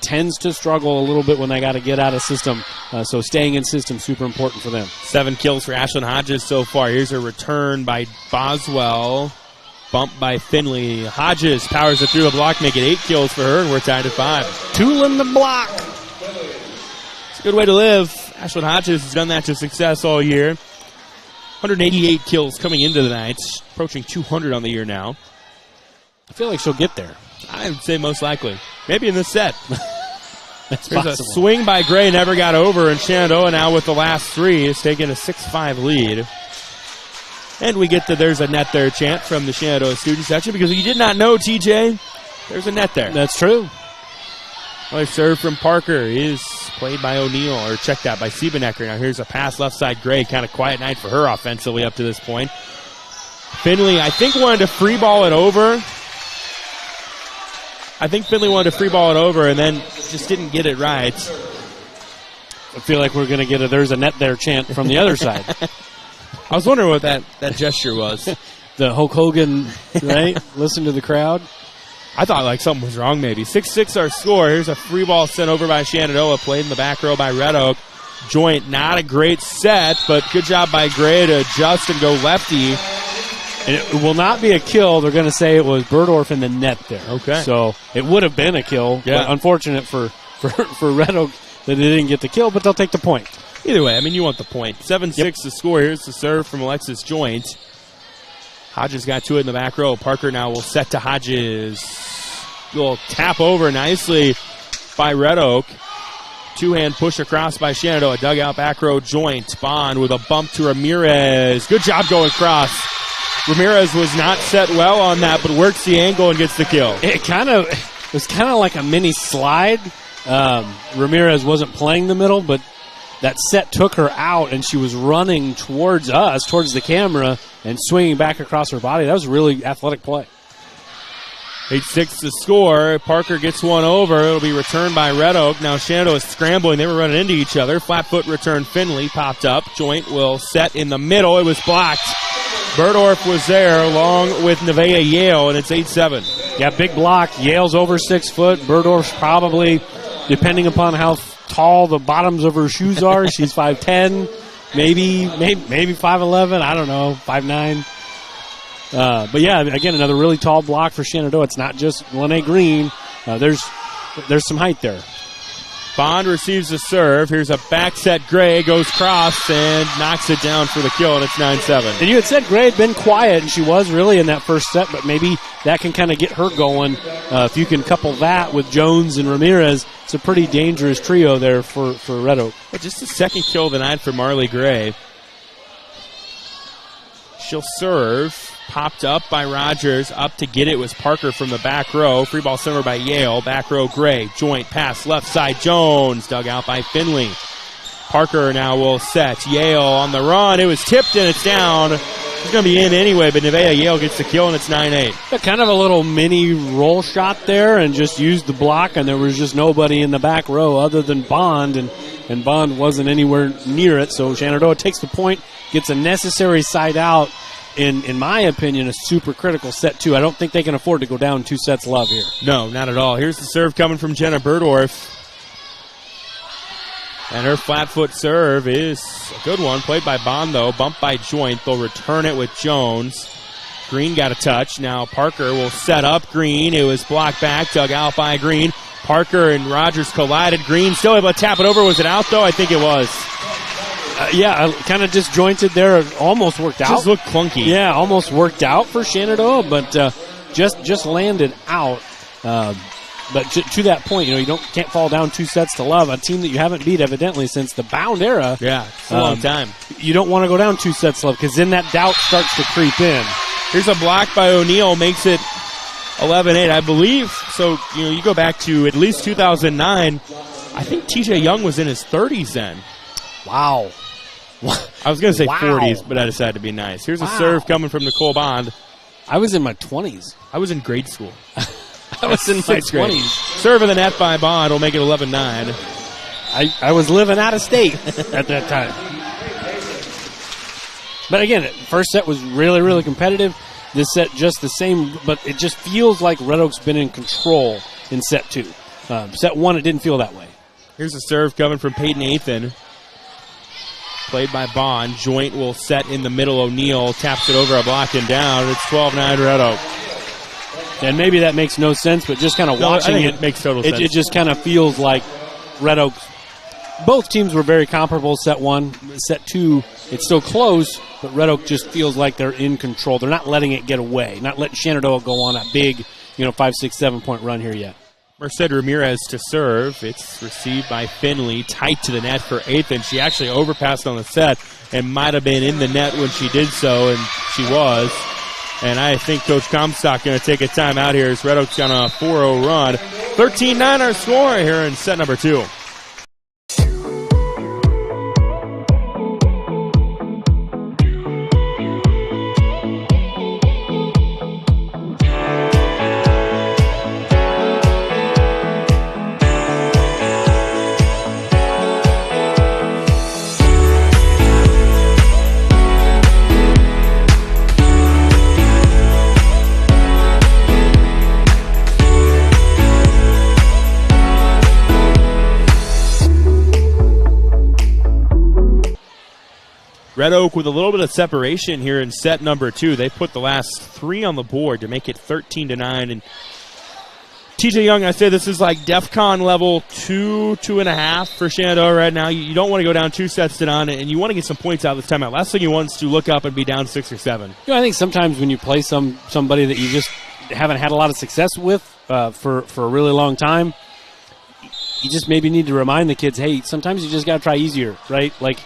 tends to struggle a little bit when they got to get out of system. So staying in system super important for them. 7 kills for Ashlyn Hodges so far. Here's a return by Boswell. Bump by Finley. Hodges powers it through the block, make it 8 kills for her, and we're tied at 5. Tooling the block. It's a good way to live. Ashlyn Hodges has done that to success all year. 188 kills coming into the night, approaching 200 on the year now. I feel like she'll get there. I would say most likely. Maybe in this set. That's There's possible. a swing by Gray, never got over, and Shenandoah now with the last 3 is taking a 6-5 lead. And we get there's a net there chant from the Shenandoah student section because you did not know, TJ, there's a net there. That's true. Another serve from Parker is played by O'Neal, or checked out by Siebenecker. Now here's a pass left side Gray. Kind of quiet night for her offensively up to this point. Finley, I think, wanted to free ball it over. And then just didn't get it right. I feel like we're going to get a "there's a net there" chant from the other side. I was wondering what that gesture was. The Hulk Hogan, right? Listen to the crowd. I thought like something was wrong maybe. 6-6 our score. Here's a free ball sent over by Shenandoah, played in the back row by Red Oak. Joint, not a great set, but good job by Gray to adjust and go lefty. And it will not be a kill. They're going to say it was Berdorf in the net there. Okay. So it would have been a kill. Yeah. But unfortunate for Red Oak that they didn't get the kill, but they'll take the point. Either way, I mean, you want the point. 7-6 the score. Here's the serve from Alexis Joint. Hodges got to it in the back row. Parker now will set to Hodges. Little tap over nicely by Red Oak. Two-hand push across by Shenandoah. Dugout back row Joint. Bond with a bump to Ramirez. Good job going across. Ramirez was not set well on that, but works the angle and gets the kill. It was kind of like a mini slide. Ramirez wasn't playing the middle, but that set took her out, and she was running towards us, towards the camera, and swinging back across her body. That was a really athletic play. 8-6 the score. Parker gets one over. It'll be returned by Red Oak. Now Shenandoah is scrambling. They were running into each other. Flat foot return. Finley popped up. Joint will set in the middle. It was blocked. Berdorf was there along with Nevaeh Yale, and it's 8-7. Yeah, big block. Yale's over 6 foot. Berdorf's probably, depending upon how tall the bottoms of her shoes are, she's 5'10", maybe 5'11", I don't know, 5'9". But yeah, again, another really tall block for Shenandoah. It's not just Lene Green. There's some height there. Bond receives the serve. Here's a back set. Gray goes cross and knocks it down for the kill, and it's 9-7. And you had said Gray had been quiet, and she was really in that first set, but maybe that can kind of get her going. If you can couple that with Jones and Ramirez, it's a pretty dangerous trio there for Red Oak. Yeah, just the second kill of the night for Marley Gray. She'll serve. Popped up by Rogers. Up to get it was Parker from the back row. Free ball center by Yale. Back row Gray. Joint pass left side Jones. Dug out by Finley. Parker now will set. Yale on the run. It was tipped and it's down. It's going to be in anyway, but Nevaeh Yale gets the kill and it's 9-8. Kind of a little mini roll shot there and just used the block, and there was just nobody in the back row other than Bond, and Bond wasn't anywhere near it, so Shenandoah takes the point, gets a necessary side out. In my opinion, a super critical set, too. I don't think they can afford to go down 2 sets love here. No, not at all. Here's the serve coming from Jenna Berdorf. And her flat foot serve is a good one. Played by Bond, though. Bumped by Joint. They'll return it with Jones. Green got a touch. Now Parker will set up Green. It was blocked back. Dug out by Green. Parker and Rogers collided. Green still able to tap it over. Was it out, though? I think it was. Yeah, kind of disjointed there. Almost worked out. Just looked clunky. Yeah, almost worked out for Shenandoah, but just landed out. But to that point, you can't fall down 2 sets to love. A team that you haven't beat evidently since the Bound era. Yeah, it's a long time. You don't want to go down 2 sets to love because then that doubt starts to creep in. Here's a block by O'Neal, makes it 11-8, I believe. So you go back to at least 2009. I think TJ Young was in his 30s then. Wow. I was going to say 40s, but I decided to be nice. Here's a serve coming from Nicole Bond. I was in my 20s. I was in grade school. I was in my 20s. Serve in the net by Bond will make it 11-9. I was living out of state at that time. But again, first set was really, really competitive. This set just the same, but it just feels like Red Oak's been in control in set 2. Set 1, it didn't feel that way. Here's a serve coming from Peyton Athan. Played by Bond. Joint will set in the middle. O'Neal taps it over a block and down. It's 12-9 Red Oak. And maybe that makes no sense, but just kind of watching it makes total sense. It just kind of feels like Red Oak. Both teams were very comparable. Set 1, set 2, it's still close, but Red Oak just feels like they're in control. They're not letting it get away, not letting Shenandoah go on a big, 5, 6, 7 point run here yet. Merced Ramirez to serve. It's received by Finley. Tight to the net for Athan. She actually overpassed on the set and might have been in the net when she did so, and she was. And I think Coach Comstock going to take a timeout here as Red Oak's on a 4-0 run. 13-9 our score here in set number 2. Red Oak with a little bit of separation here in set number 2. They put the last 3 on the board to make it 13-9. And TJ Young, I say this is like DEFCON level 2, 2.5 for Shenandoah right now. You don't want to go down 2 sets to none, and you want to get some points out this timeout. Last thing you want is to look up and be down 6 or 7. I think sometimes when you play somebody that you just haven't had a lot of success with for a really long time, you just maybe need to remind the kids, hey, sometimes you just got to try easier, right? Like,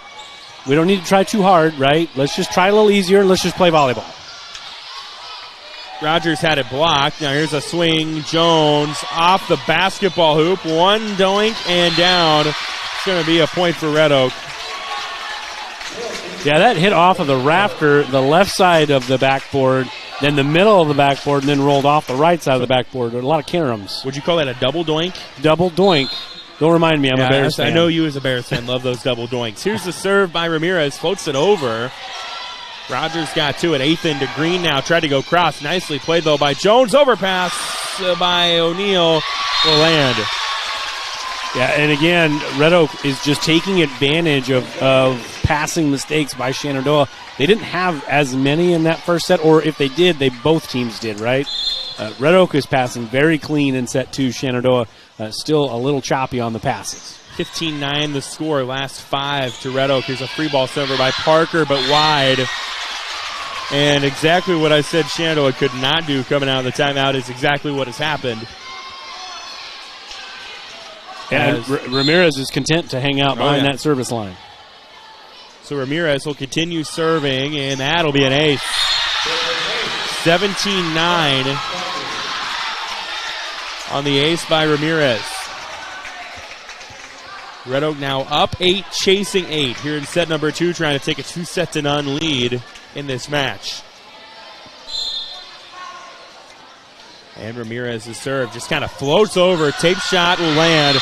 we don't need to try too hard, right? Let's just try a little easier and let's just play volleyball. Rogers had it blocked. Now here's a swing. Jones off the basketball hoop. One doink and down. It's going to be a point for Red Oak. Yeah, that hit off of the rafter, the left side of the backboard, then the middle of the backboard, and then rolled off the right side of the backboard. A lot of caroms. Would you call that a double doink? Double doink. Don't remind me, I'm a Bears fan. I know you as a Bears fan love those double doinks. Here's the serve by Ramirez. Floats it over. Rogers got to it. Athan to Green now. Tried to go cross. Nicely played, though, by Jones. Overpass by O'Neal. Will land. Yeah, and again, Red Oak is just taking advantage of passing mistakes by Shenandoah. They didn't have as many in that first set, or if they did, both teams did, right? Red Oak is passing very clean in set 2. Shenandoah still a little choppy on the passes. 15-9 the score. Last 5 to Red Oak. Here's a free ball server by Parker, but wide. And exactly what I said Shenandoah could not do coming out of the timeout is exactly what has happened. And Ramirez is content to hang out behind that service line. So Ramirez will continue serving, and that'll be an ace. 17-9 on the ace by Ramirez. Red Oak now up 8, chasing 8 here in set number 2, trying to take a 2-0 lead in this match. And Ramirez's serve just kind of floats over. Tape shot will land.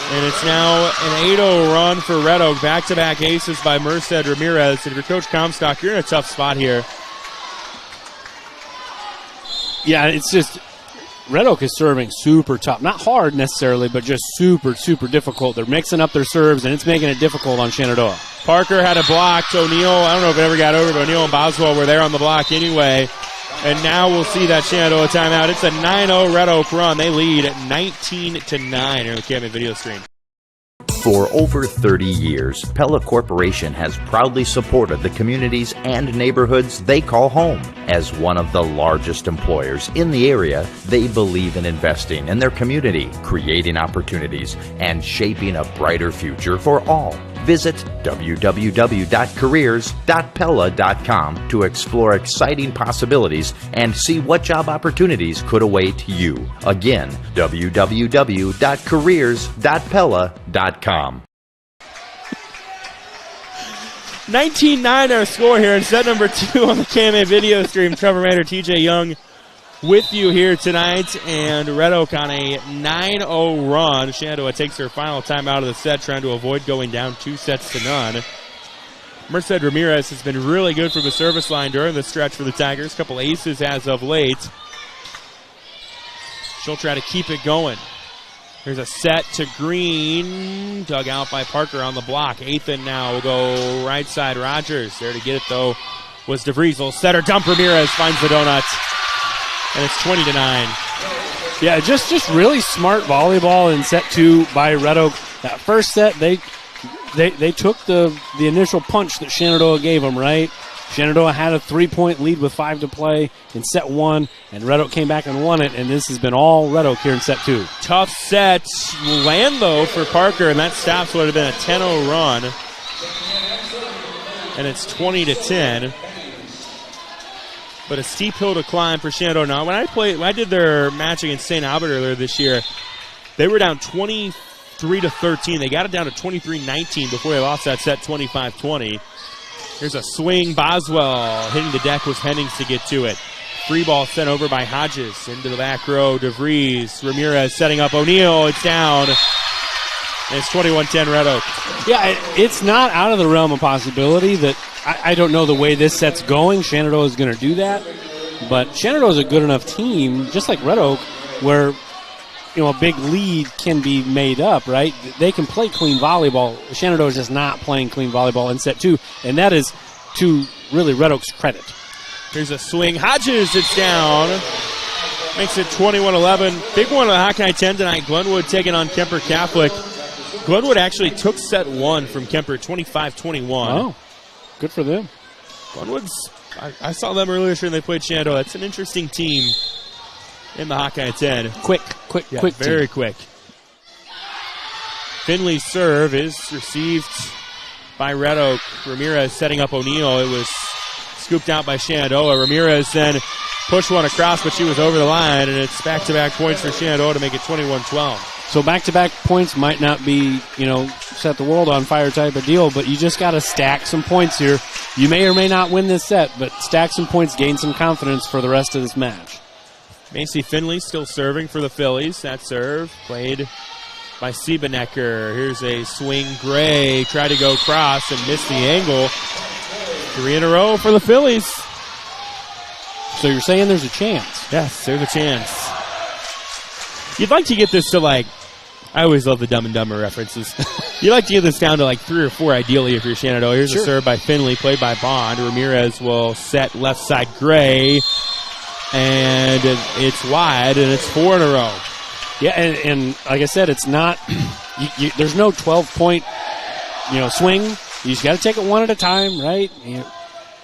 And it's now an 8-0 run for Red Oak. Back-to-back aces by Merced Ramirez. And if you're Coach Comstock, you're in a tough spot here. Yeah, it's just Red Oak is serving super tough. Not hard necessarily, but just super, super difficult. They're mixing up their serves, and it's making it difficult on Shenandoah. Parker had a block. O'Neal, I don't know if it ever got over, but O'Neal and Boswell were there on the block anyway. And now we'll see that Shenandoah timeout. It's a 9-0 Red Oak run. They lead at 19-9 here on the KMA video stream. For over 30 years, Pella Corporation has proudly supported the communities and neighborhoods they call home. As one of the largest employers in the area, they believe in investing in their community, creating opportunities, and shaping a brighter future for all. Visit www.careers.pella.com to explore exciting possibilities and see what job opportunities could await you. Again, www.careers.pella.com. 19-9 our score here in set number 2 on the KMA video stream. Trevor Mater, TJ Young with you here tonight, and Red Oak on a 9-0 run. Shenandoah takes her final time out of the set, trying to avoid going down 2-0. Merced Ramirez has been really good from the service line during the stretch for the Tigers. A couple aces as of late. She'll try to keep it going. Here's a set to Green. Dug out by Parker on the block. Athan now will go right side. Rogers there to get it, though, was DeVries. Will set her dump. Ramirez finds the donut. And it's 20-9. Yeah, just really smart volleyball in set 2 by Red Oak. That first set, they took the initial punch that Shenandoah gave them, right? Shenandoah had a 3-point lead with 5 to play in set 1, and Red Oak came back and won it, and this has been all Red Oak here in set 2. Tough set. Will land, though, for Parker, and that stops what would have been a 10-0 run. And it's 20-10. But a steep hill to climb for Shenandoah. Now, when I did their match against St. Albert earlier this year, they were down 23-13. They got it down to 23-19 before they lost that set 25-20. Here's a swing. Boswell hitting the deck was Hennings to get to it. Free ball sent over by Hodges into the back row. DeVries. Ramirez setting up O'Neal. It's down. And it's 21-10 Red Oak. Yeah, it's not out of the realm of possibility that I don't know the way this set's going. Shenandoah is going to do that. But Shenandoah is a good enough team, just like Red Oak, where a big lead can be made up, right? They can play clean volleyball. Shenandoah is just not playing clean volleyball in set 2, and that is to really Red Oak's credit. Here's a swing. Hodges, it's down. Makes it 21-11. Big one on the Hawkeye 10 tonight. Glenwood taking on Kemper Catholic. Glenwood actually took set 1 from Kemper, 25-21. Oh, good for them. Glenwood's, I saw them earlier this year when they played Shenandoah. That's an interesting team in the Hawkeye 10. Quick very team. quick. Finley's serve is received by Red Oak. Ramirez setting up O'Neal. It was scooped out by Shenandoah. Ramirez then pushed one across, but she was over the line, and it's back-to-back points for Shenandoah to make it 21-12. So back-to-back points might not be, set the world on fire type of deal, but you just got to stack some points here. You may or may not win this set, but stack some points, gain some confidence for the rest of this match. Macy Finley still serving for the Phillies. That serve played by Siebenecker. Here's a swing. Gray tried to go cross and missed the angle. 3 in a row for the Phillies. So you're saying there's a chance? Yes, there's a chance. You'd like to get this to I always love the Dumb and Dumber references. You'd like to get this down to 3 or 4 ideally if you're Shenandoah. Here's a serve by Finley, played by Bond. Ramirez will set left side. Gray. And it's wide, and it's 4 in a row. Yeah, and like I said, it's not there's no 12-point swing. You just got to take it one at a time, right?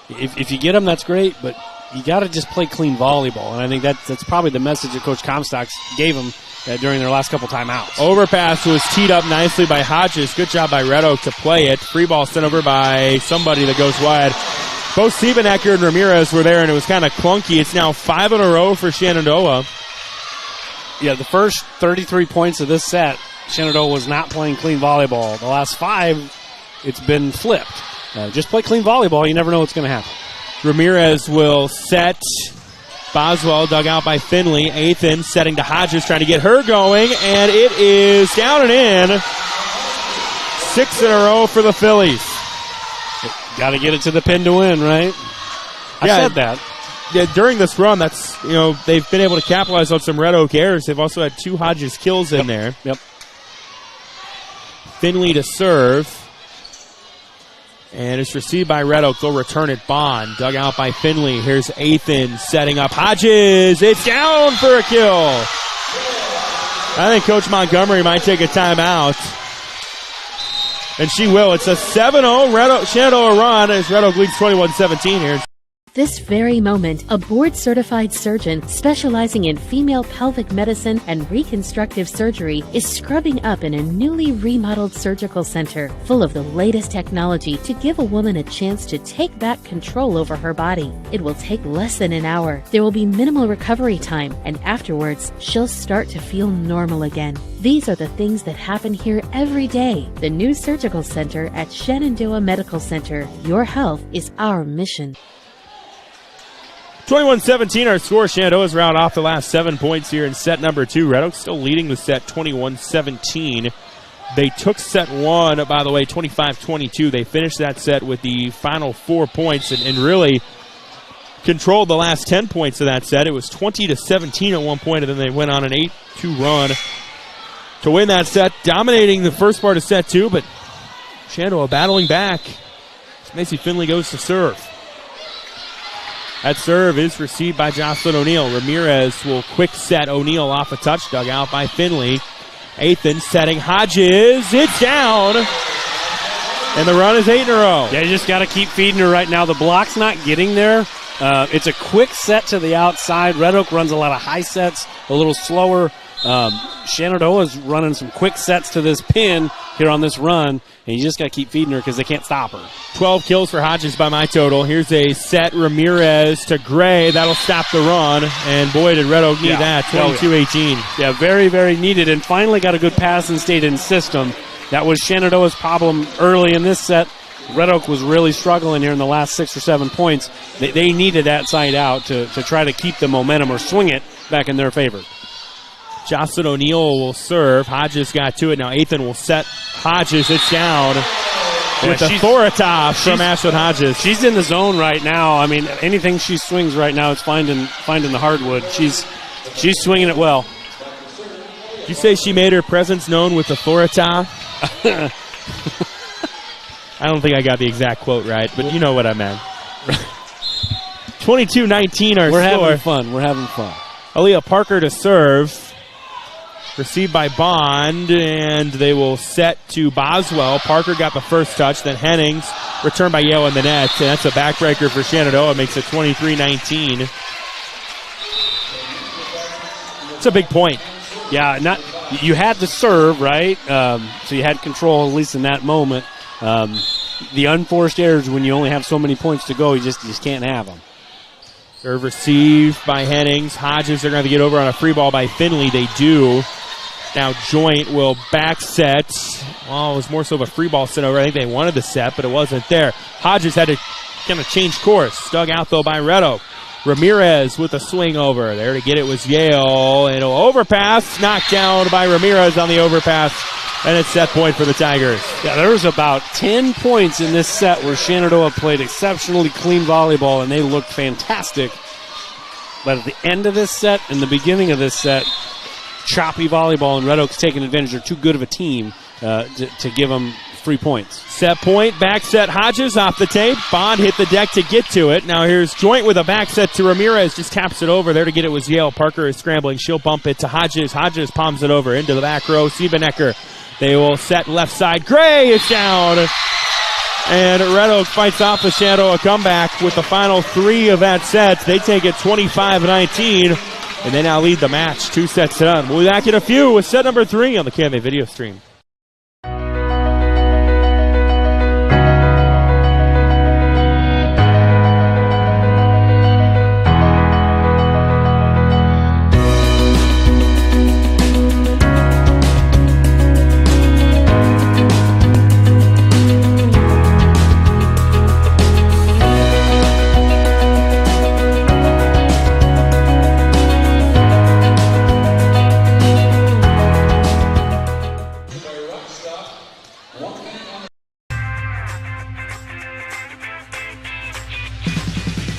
If you get them, that's great, but you got to just play clean volleyball, and I think that's probably the message that Coach Comstock gave them during their last couple timeouts. Overpass was teed up nicely by Hodges. Good job by Red Oak to play it. Free ball sent over by somebody that goes wide. Both Siebenecker and Ramirez were there, and it was kind of clunky. It's now 5 in a row for Shenandoah. Yeah, the first 33 points of this set, Shenandoah was not playing clean volleyball. The last 5, it's been flipped. Just play clean volleyball. You never know what's going to happen. Ramirez will set. Boswell dug out by Finley. Athan setting to Hodges, trying to get her going, and it is down and in. 6 in a row for the Phillies. Got to get it to the pin to win, right? I said that. Yeah, during this run, that's they've been able to capitalize on some Red Oak errors. They've also had 2 Hodges kills in there. Yep. Finley to serve. And it's received by Red Oak. They'll return it. Bond dug out by Finley. Here's Athan setting up Hodges. It's down for a kill. I think Coach Montgomery might take a timeout. And she will. It's a 7-0 Shenandoah run as Red Oak leads 21-17 here. This very moment, a board-certified surgeon specializing in female pelvic medicine and reconstructive surgery is scrubbing up in a newly remodeled surgical center full of the latest technology to give a woman a chance to take back control over her body. It will take less than an hour. There will be minimal recovery time, and afterwards, she'll start to feel normal again. These are the things that happen here every day. The new surgical center at Shenandoah Medical Center. Your health is our mission. 21-17 our score. Shenandoah's round off the last 7 points here in set number 2. Red Oak still leading the set 21-17. They took set one, by the way, 25-22. They finished that set with the final 4 points and really controlled the last 10 points of that set. It was 20-17 at one point, and then they went on an 8-2 run to win that set, dominating the first part of set two, but Shenandoah battling back. Macy Finley goes to serve. That serve is received by Jocelyn O'Neill. Ramirez will quick set O'Neill off a touch, dug out by Finley. Athan setting Hodges. It's down. And the run is 8 in a row. Yeah, you just got to keep feeding her right now. The block's not getting there. It's a quick set to the outside. Red Oak runs a lot of high sets, a little slower. Shenandoah is running some quick sets to this pin here on this run, and you just got to keep feeding her because they can't stop her. 12 kills for Hodges by my total. Here's a set Ramirez to Gray. That'll stop the run, and boy, did Red Oak need that. 22-18. Yeah, very, very needed, and finally got a good pass and stayed in system. That was Shenandoah's problem early in this set. Red Oak was really struggling here in the last 6 or 7 points. They needed that side out to try to keep the momentum or swing it back in their favor. Jocelyn O'Neill will serve. Hodges got to it. Now Athan will set Hodges. It's down with authority from Ashlyn Hodges. She's in the zone right now. I mean, anything she swings right now, it's finding the hardwood. She's swinging it well. Did you say she made her presence known with authority? I don't think I got the exact quote right, but you know what I meant. 22-19 our score. We're having fun. Aaliyah Parker to serve. Received by Bond, and they will set to Boswell. Parker got the first touch, then Hennings. Returned by Yale in the net, and that's a backbreaker for Shenandoah. Makes it 23-19. It's a big point. Yeah, you had to serve, right? So you had control, at least in that moment. The unforced errors, when you only have so many points to go, you just can't have them. Serve received by Hennings. Hodges are going to get over on a free ball by Finley. They do. Now Joint will back set. Well, it was more so of a free ball set over. I think they wanted the set, but it wasn't there. Hodges had to kind of change course. Dug out, though, by Red Oak. Ramirez with a swing over. There to get it was Yale. It'll overpass. Knocked down by Ramirez on the overpass. And it's set point for the Tigers. Yeah, there was about 10 points in this set where Shenandoah played exceptionally clean volleyball, and they looked fantastic. But at the end of this set and the beginning of this set, choppy volleyball, and Red Oak's taking advantage. They're too good of a team to give them 3 points. Set point, back set Hodges off the tape. Bond hit the deck to get to it. Now here's Joint with a back set to Ramirez. Just taps it over. There to get it was Yale. Parker is scrambling. She'll bump it to Hodges. Hodges palms it over into the back row. Siebenecker. They will set left side. Gray is down. And Red Oak fights off the Shenandoah comeback with the final 3 of that set. They take it 25-19. And they now lead the match. 2 sets done. We'll be back in a few with set number 3 on the KMA video stream.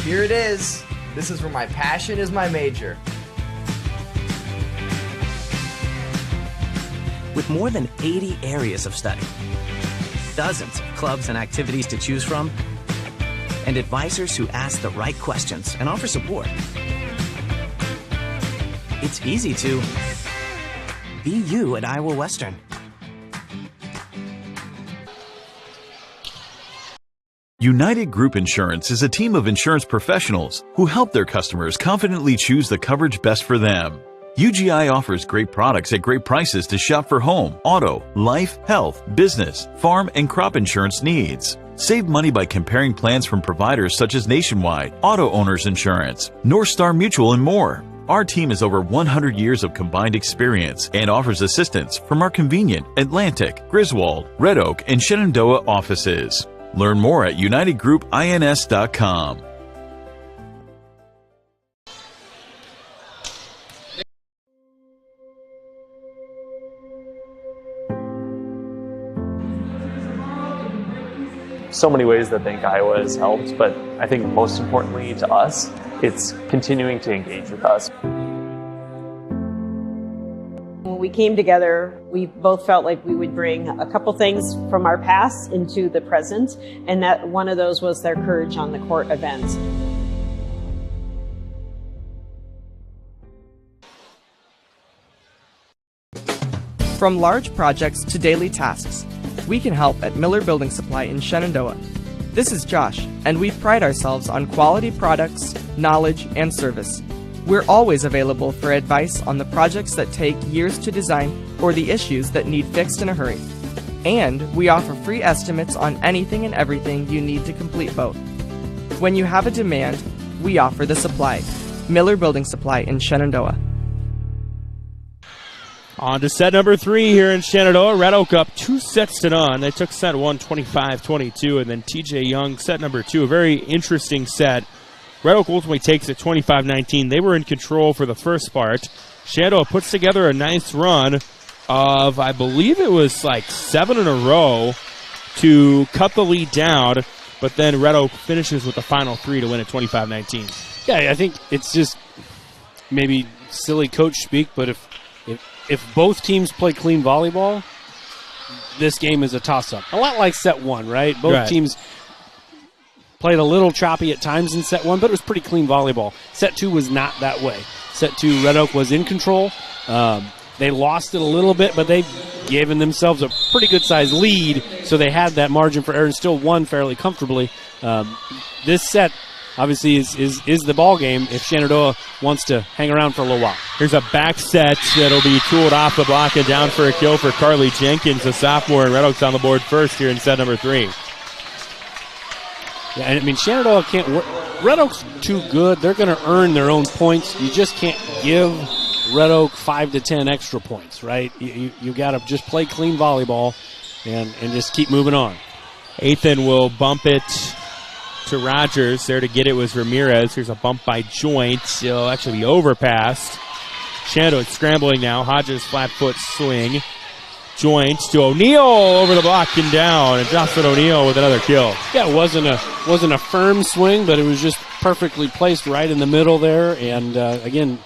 Here it is. This is where my passion is my major. With more than 80 areas of study, dozens of clubs and activities to choose from, and advisors who ask the right questions and offer support, it's easy to be you at Iowa Western. United Group Insurance is a team of insurance professionals who help their customers confidently choose the coverage best for them. UGI offers great products at great prices to shop for home, auto, life, health, business, farm, and crop insurance needs. Save money by comparing plans from providers such as Nationwide, Auto Owners Insurance, North Star Mutual, and more. Our team has over 100 years of combined experience and offers assistance from our convenient Atlantic, Griswold, Red Oak, and Shenandoah offices. Learn more at unitedgroupins.com. so many ways that think Iowa has helped, but I think most importantly to us, it's continuing to engage with us. When we came together, we both felt like we would bring a couple things from our past into the present, and that one of those was their Courage on the Court event. From large projects to daily tasks, we can help at Miller Building Supply in Shenandoah. This is Josh, and we pride ourselves on quality products, knowledge, and service. We're always available for advice on the projects that take years to design or the issues that need fixed in a hurry. And we offer free estimates on anything and everything you need to complete both. When you have a demand, we offer the supply. Miller Building Supply in Shenandoah. On to set number 3 here in Shenandoah. Red Oak up 2-0. They took set 1, 25-22, and then TJ Young, set number 2. A very interesting set. Red Oak ultimately takes it 25-19. They were in control for the first part. Shenandoah puts together a nice run of, I believe it was like 7 in a row to cut the lead down, but then Red Oak finishes with the final 3 to win it 25-19. Yeah, I think it's just maybe silly coach speak, but if both teams play clean volleyball, this game is a toss-up. A lot like set 1, right? Both teams played a little choppy at times in set 1, but it was pretty clean volleyball. Set 2 was not that way. Set 2, Red Oak was in control. They lost it a little bit, but they've given themselves a pretty good-sized lead, so they had that margin for error and still won fairly comfortably. This set obviously is the ball game if Shenandoah wants to hang around for a little while. Here's a back set that'll be tooled off the block and down for a kill for Carly Jenkins, a sophomore, and Red Oak's on the board first here in set number 3. Yeah, and I mean, Shenandoah can't work. Red Oak's too good. They're going to earn their own points. You just can't give Red Oak 5 to 10 extra points, right? You got to just play clean volleyball and just keep moving on. Athan will bump it to Rogers. There to get it was Ramirez. Here's a bump by Joint. It'll actually be overpassed. Shenandoah scrambling now. Hodges flat foot swing. Joint to O'Neal over the block and down, and Jocelyn O'Neal with another kill. Yeah, it wasn't a firm swing, but it was just perfectly placed right in the middle there. And again,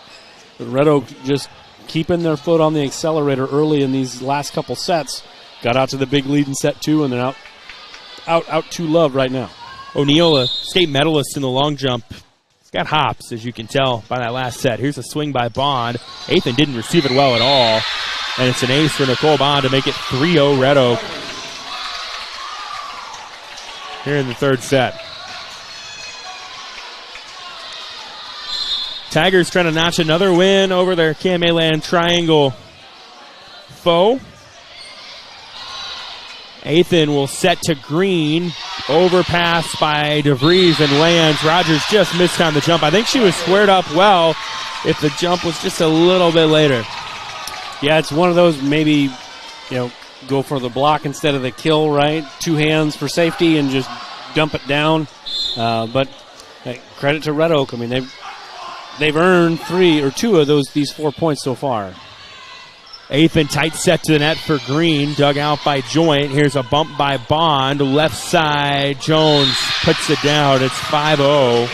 Red Oak just keeping their foot on the accelerator early in these last couple sets. Got out to the big lead in set 2, and they're out to love right now. O'Neal, a state medalist in the long jump. He's got hops, as you can tell by that last set. Here's a swing by Bond. Athan didn't receive it well at all. And it's an ace for Nicole Bond to make it 3-0 Red Oak here in the third set. Tigers trying to notch another win over their KMA Land Triangle foe. Athan will set to green. Overpass by DeVries and lands. Rogers just missed on the jump. I think she was squared up well if the jump was just a little bit later. Yeah, it's one of those maybe, go for the block instead of the kill, right? 2 hands for safety and just dump it down. But credit to Red Oak. I mean, they've earned 3 or 2 of these 4 points so far. Athan tight set to the net for Green, dug out by Joint. Here's a bump by Bond, left side. Jones puts it down. It's 5-0.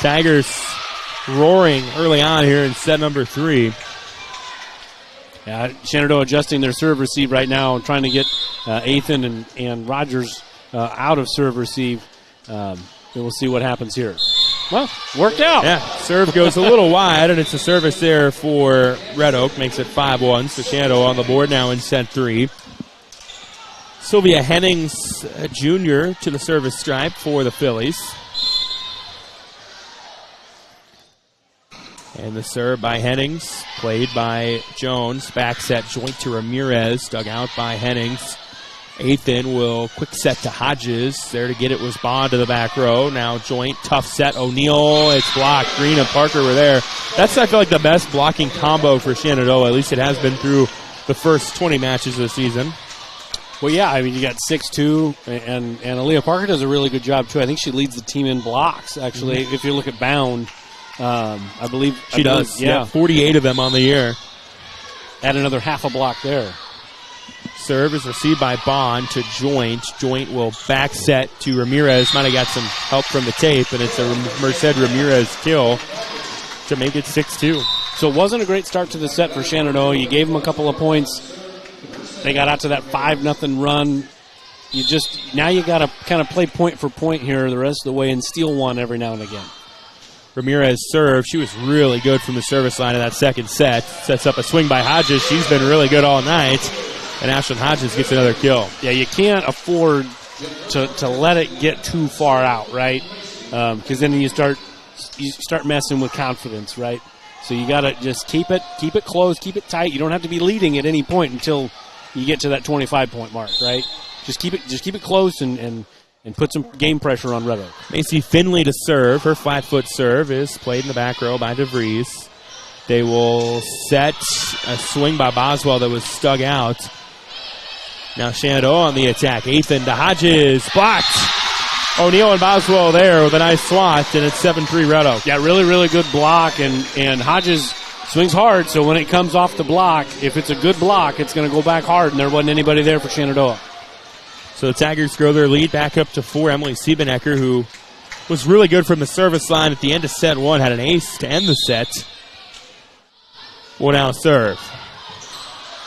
Tigers roaring early on here in set number 3. Yeah, Shenandoah adjusting their serve receive right now, trying to get Athan and Rogers out of serve receive. And we'll see what happens here. Well, worked out. Yeah, serve goes a little wide, and it's a service there for Red Oak. Makes it 5-1. So Shenandoah on the board now in set 3. Sylvia Hennings, Jr. to the service stripe for the Phillies. And the serve by Hennings, played by Jones. Back set, Joint to Ramirez, dug out by Hennings. Athan will quick set to Hodges. There to get it was Bond to the back row. Now Joint, tough set. O'Neal, it's blocked. Green and Parker were there. That's, I feel like, the best blocking combo for Shenandoah. At least it has been through the first 20 matches of the season. Well, yeah, I mean, you got 6'2", and Aaliyah Parker does a really good job, too. I think she leads the team in blocks, actually, if you look at Bound. I believe she does. Yeah, 48 of them on the year. Add another half a block there. Serve is received by Bond to Joint. Joint will back set to Ramirez. Might have got some help from the tape, and it's a Merced Ramirez kill to make it 6-2. So it wasn't a great start to the set for Shenandoah. You gave them a couple of points. They got out to that 5-0 run. Now you got to kind of play point for point here the rest of the way and steal one every now and again. Ramirez serve. She was really good from the service line in that second set. Sets up a swing by Hodges. She's been really good all night. And Ashlyn Hodges gets another kill. Yeah, you can't afford to let it get too far out, right? Because then you start messing with confidence, right? So you got to just keep it close, keep it tight. You don't have to be leading at any point until you get to that 25-point mark, right? Just keep it close and put some game pressure on Red Oak. Macy Finley to serve. Her flat-foot serve is played in the back row by DeVries. They will set a swing by Boswell that was stug out. Now Shenandoah on the attack. Ethan to Hodges. Blocked. O'Neal and Boswell there with a nice swat, and it's 7-3 Red Oak. Yeah, really, really good block, and Hodges swings hard, so when it comes off the block, if it's a good block, it's going to go back hard, and there wasn't anybody there for Shenandoah. So the Tigers grow their lead back up to 4. Emily Siebenecker, who was really good from the service line at the end of set 1, had an ace to end the set. Will now serve.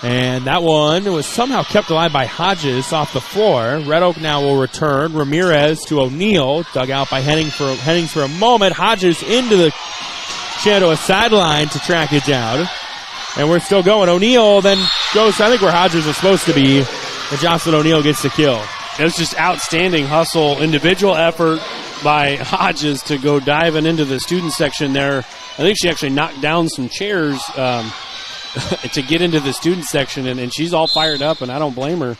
And that one was somehow kept alive by Hodges off the floor. Red Oak now will return. Ramirez to O'Neal, dug out by Hennings for a moment. Hodges into the Shenandoah sideline to track it down. And we're still going. O'Neal then goes, I think, where Hodges was supposed to be. And Jocelyn O'Neal gets the kill. It was just outstanding hustle, individual effort by Hodges to go diving into the student section there. I think she actually knocked down some chairs to get into the student section, and she's all fired up, and I don't blame her.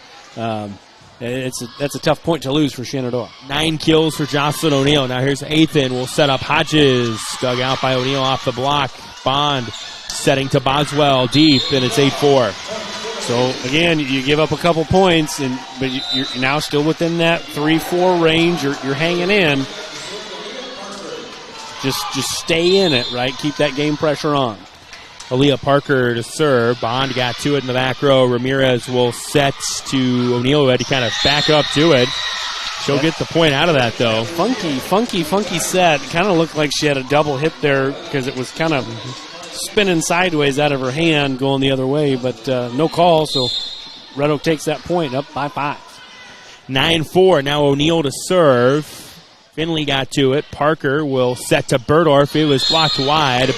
That's a tough point to lose for Shenandoah. 9 kills for Jocelyn O'Neal. Now here's Athan. We'll set up Hodges. Dug out by O'Neal off the block. Bond setting to Boswell deep, and it's 8-4. So, again, you give up a couple points, but you're now still within that 3-4 range. You're hanging in. Just stay in it, right? Keep that game pressure on. Aaliyah Parker to serve. Bond got to it in the back row. Ramirez will set to O'Neal, who had to kind of back up to it. She'll get the point out of that, though. Funky set. Kind of looked like she had a double hit there because it was kind of spinning sideways out of her hand going the other way, but no call, so Red Oak takes that point up by 5. 9-4. Now O'Neal to serve. Finley got to it. Parker will set to Berdorf. It was blocked wide.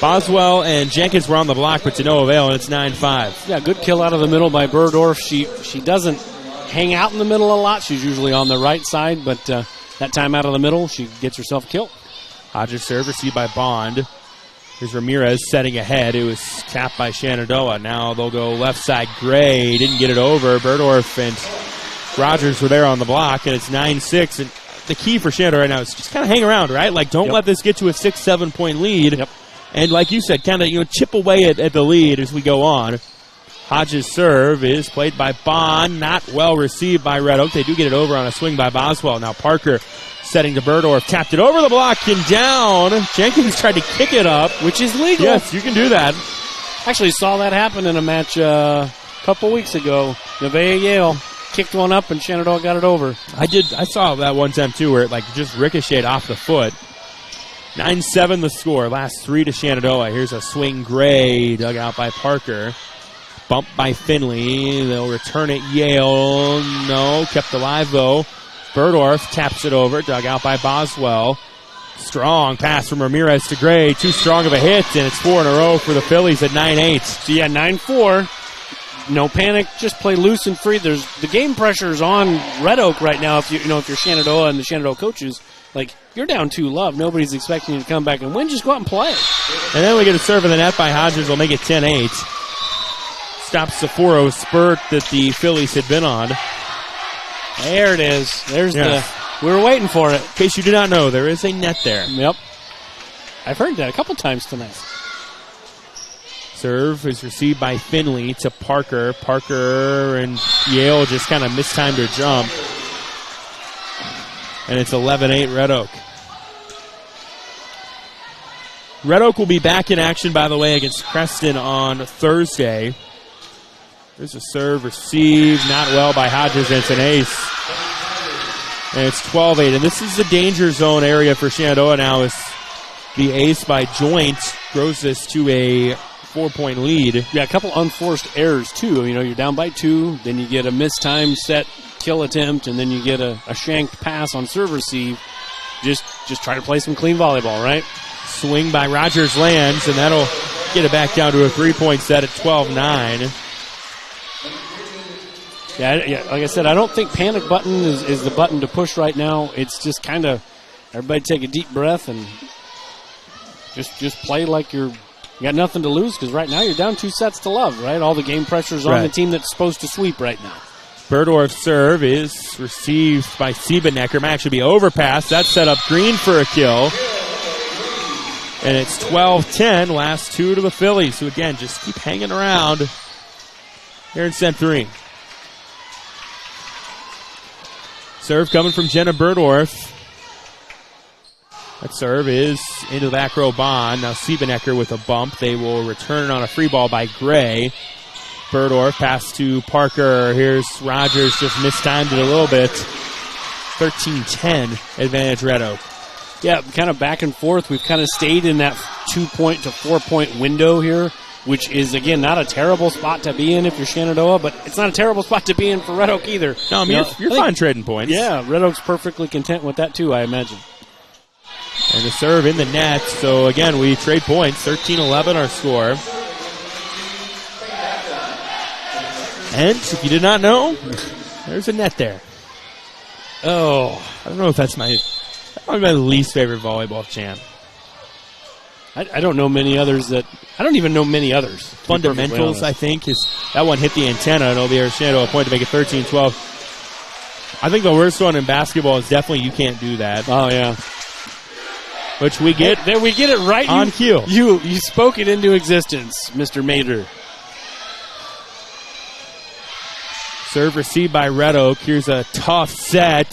Boswell and Jenkins were on the block, but to no avail, and it's 9-5. Yeah, good kill out of the middle by Berdorf. She doesn't hang out in the middle a lot. She's usually on the right side, but that time out of the middle, she gets herself a kill. Hodges serve received by Bond. Here's Ramirez setting ahead. It was tapped by Shenandoah. Now they'll go left side. Gray didn't get it over. Berdorf and Rogers were there on the block, and it's 9-6. And the key for Shenandoah right now is just kind of hang around, right? Like, don't let this get to a 6-7 point lead. Yep. And like you said, kind of chip away at the lead as we go on. Hodges' serve is played by Bond. Not well received by Red Oak. They do get it over on a swing by Boswell. Now Parker setting to Berdorf. Tapped it over the block and down. Jenkins tried to kick it up. Which is legal. Yes, you can do that. Actually saw that happen in a match a couple weeks ago. Nevaeh Yale kicked one up and Shenandoah got it over. I saw that one time too where it just ricocheted off the foot. 9-7 the score. Last 3 to Shenandoah. Here's a swing. Gray dug out by Parker. Bumped by Finley. They'll return it. Yale. No. Kept alive though. Berdorf taps it over. Dug out by Boswell. Strong pass from Ramirez to Gray. Too strong of a hit, and it's 4 in a row for the Phillies at 9-8. So yeah, 9-4. No panic. Just play loose and free. The game pressure's on Red Oak right now. If you're Shenandoah and the Shenandoah coaches, you're down 2-love. Nobody's expecting you to come back and win. Just go out and play. And then we get a serve in the net by Hodges. Will make it 10-8. Stops the 4-0 spurt that the Phillies had been on. There it is. We were waiting for it. In case you do not know, there is a net there. Yep. I've heard that a couple times tonight. Serve is received by Finley to Parker. Parker and Yale just kind of mistimed her jump. And it's 11-8 Red Oak. Red Oak will be back in action, by the way, against Creston on Thursday. There's a serve received, not well by Hodges, and it's an ace. And it's 12-8, and this is the danger zone area for Shenandoah now as the ace by Joint grows this to a 4-point lead. Yeah, a couple unforced errors, too. You know, you're down by 2, then you get a mistimed set kill attempt, and then you get a shanked pass on serve receive. Just try to play some clean volleyball, right? Swing by Rogers lands, and that'll get it back down to a 3-point set at 12-9. Yeah, like I said, I don't think panic button is the button to push right now. It's just kind of everybody take a deep breath and just play like you got nothing to lose, because right now you're down 2 sets to love, right? All the game pressure's on the team that's supposed to sweep right now. Berdorf's serve is received by Siebenecker. Might actually be overpassed. That set up Green for a kill. And it's 12-10, last 2 to the Phillies, who again just keep hanging around here in set 3. Serve coming from Jenna Berdorf. That serve is into the back row Bond. Now Siebenecker with a bump. They will return on a free ball by Gray. Berdorf pass to Parker. Here's Rogers, just mistimed it a little bit. 13-10 advantage Red Oak. Yeah, kind of back and forth. We've kind of stayed in that 2-point to 4-point window here, which is, again, not a terrible spot to be in if you're Shenandoah, but it's not a terrible spot to be in for Red Oak either. No, I mean, you're fine trading points. Yeah, Red Oak's perfectly content with that, too, I imagine. And the serve in the net. So, again, we trade points. 13-11 our score. And if you did not know, there's a net there. Oh, I don't know if that's my least favorite volleyball chant. I don't know many others I don't even know many others. Fundamentals, I think, is that one hit the antenna, and it'll be a Shenandoah point to make it 13-12. I think the worst one in basketball is definitely you can't do that. Oh, yeah. Which we get. There we get it right on cue. You spoke it into existence, Mr. Mater. Serve received by Red Oak. Here's a tough set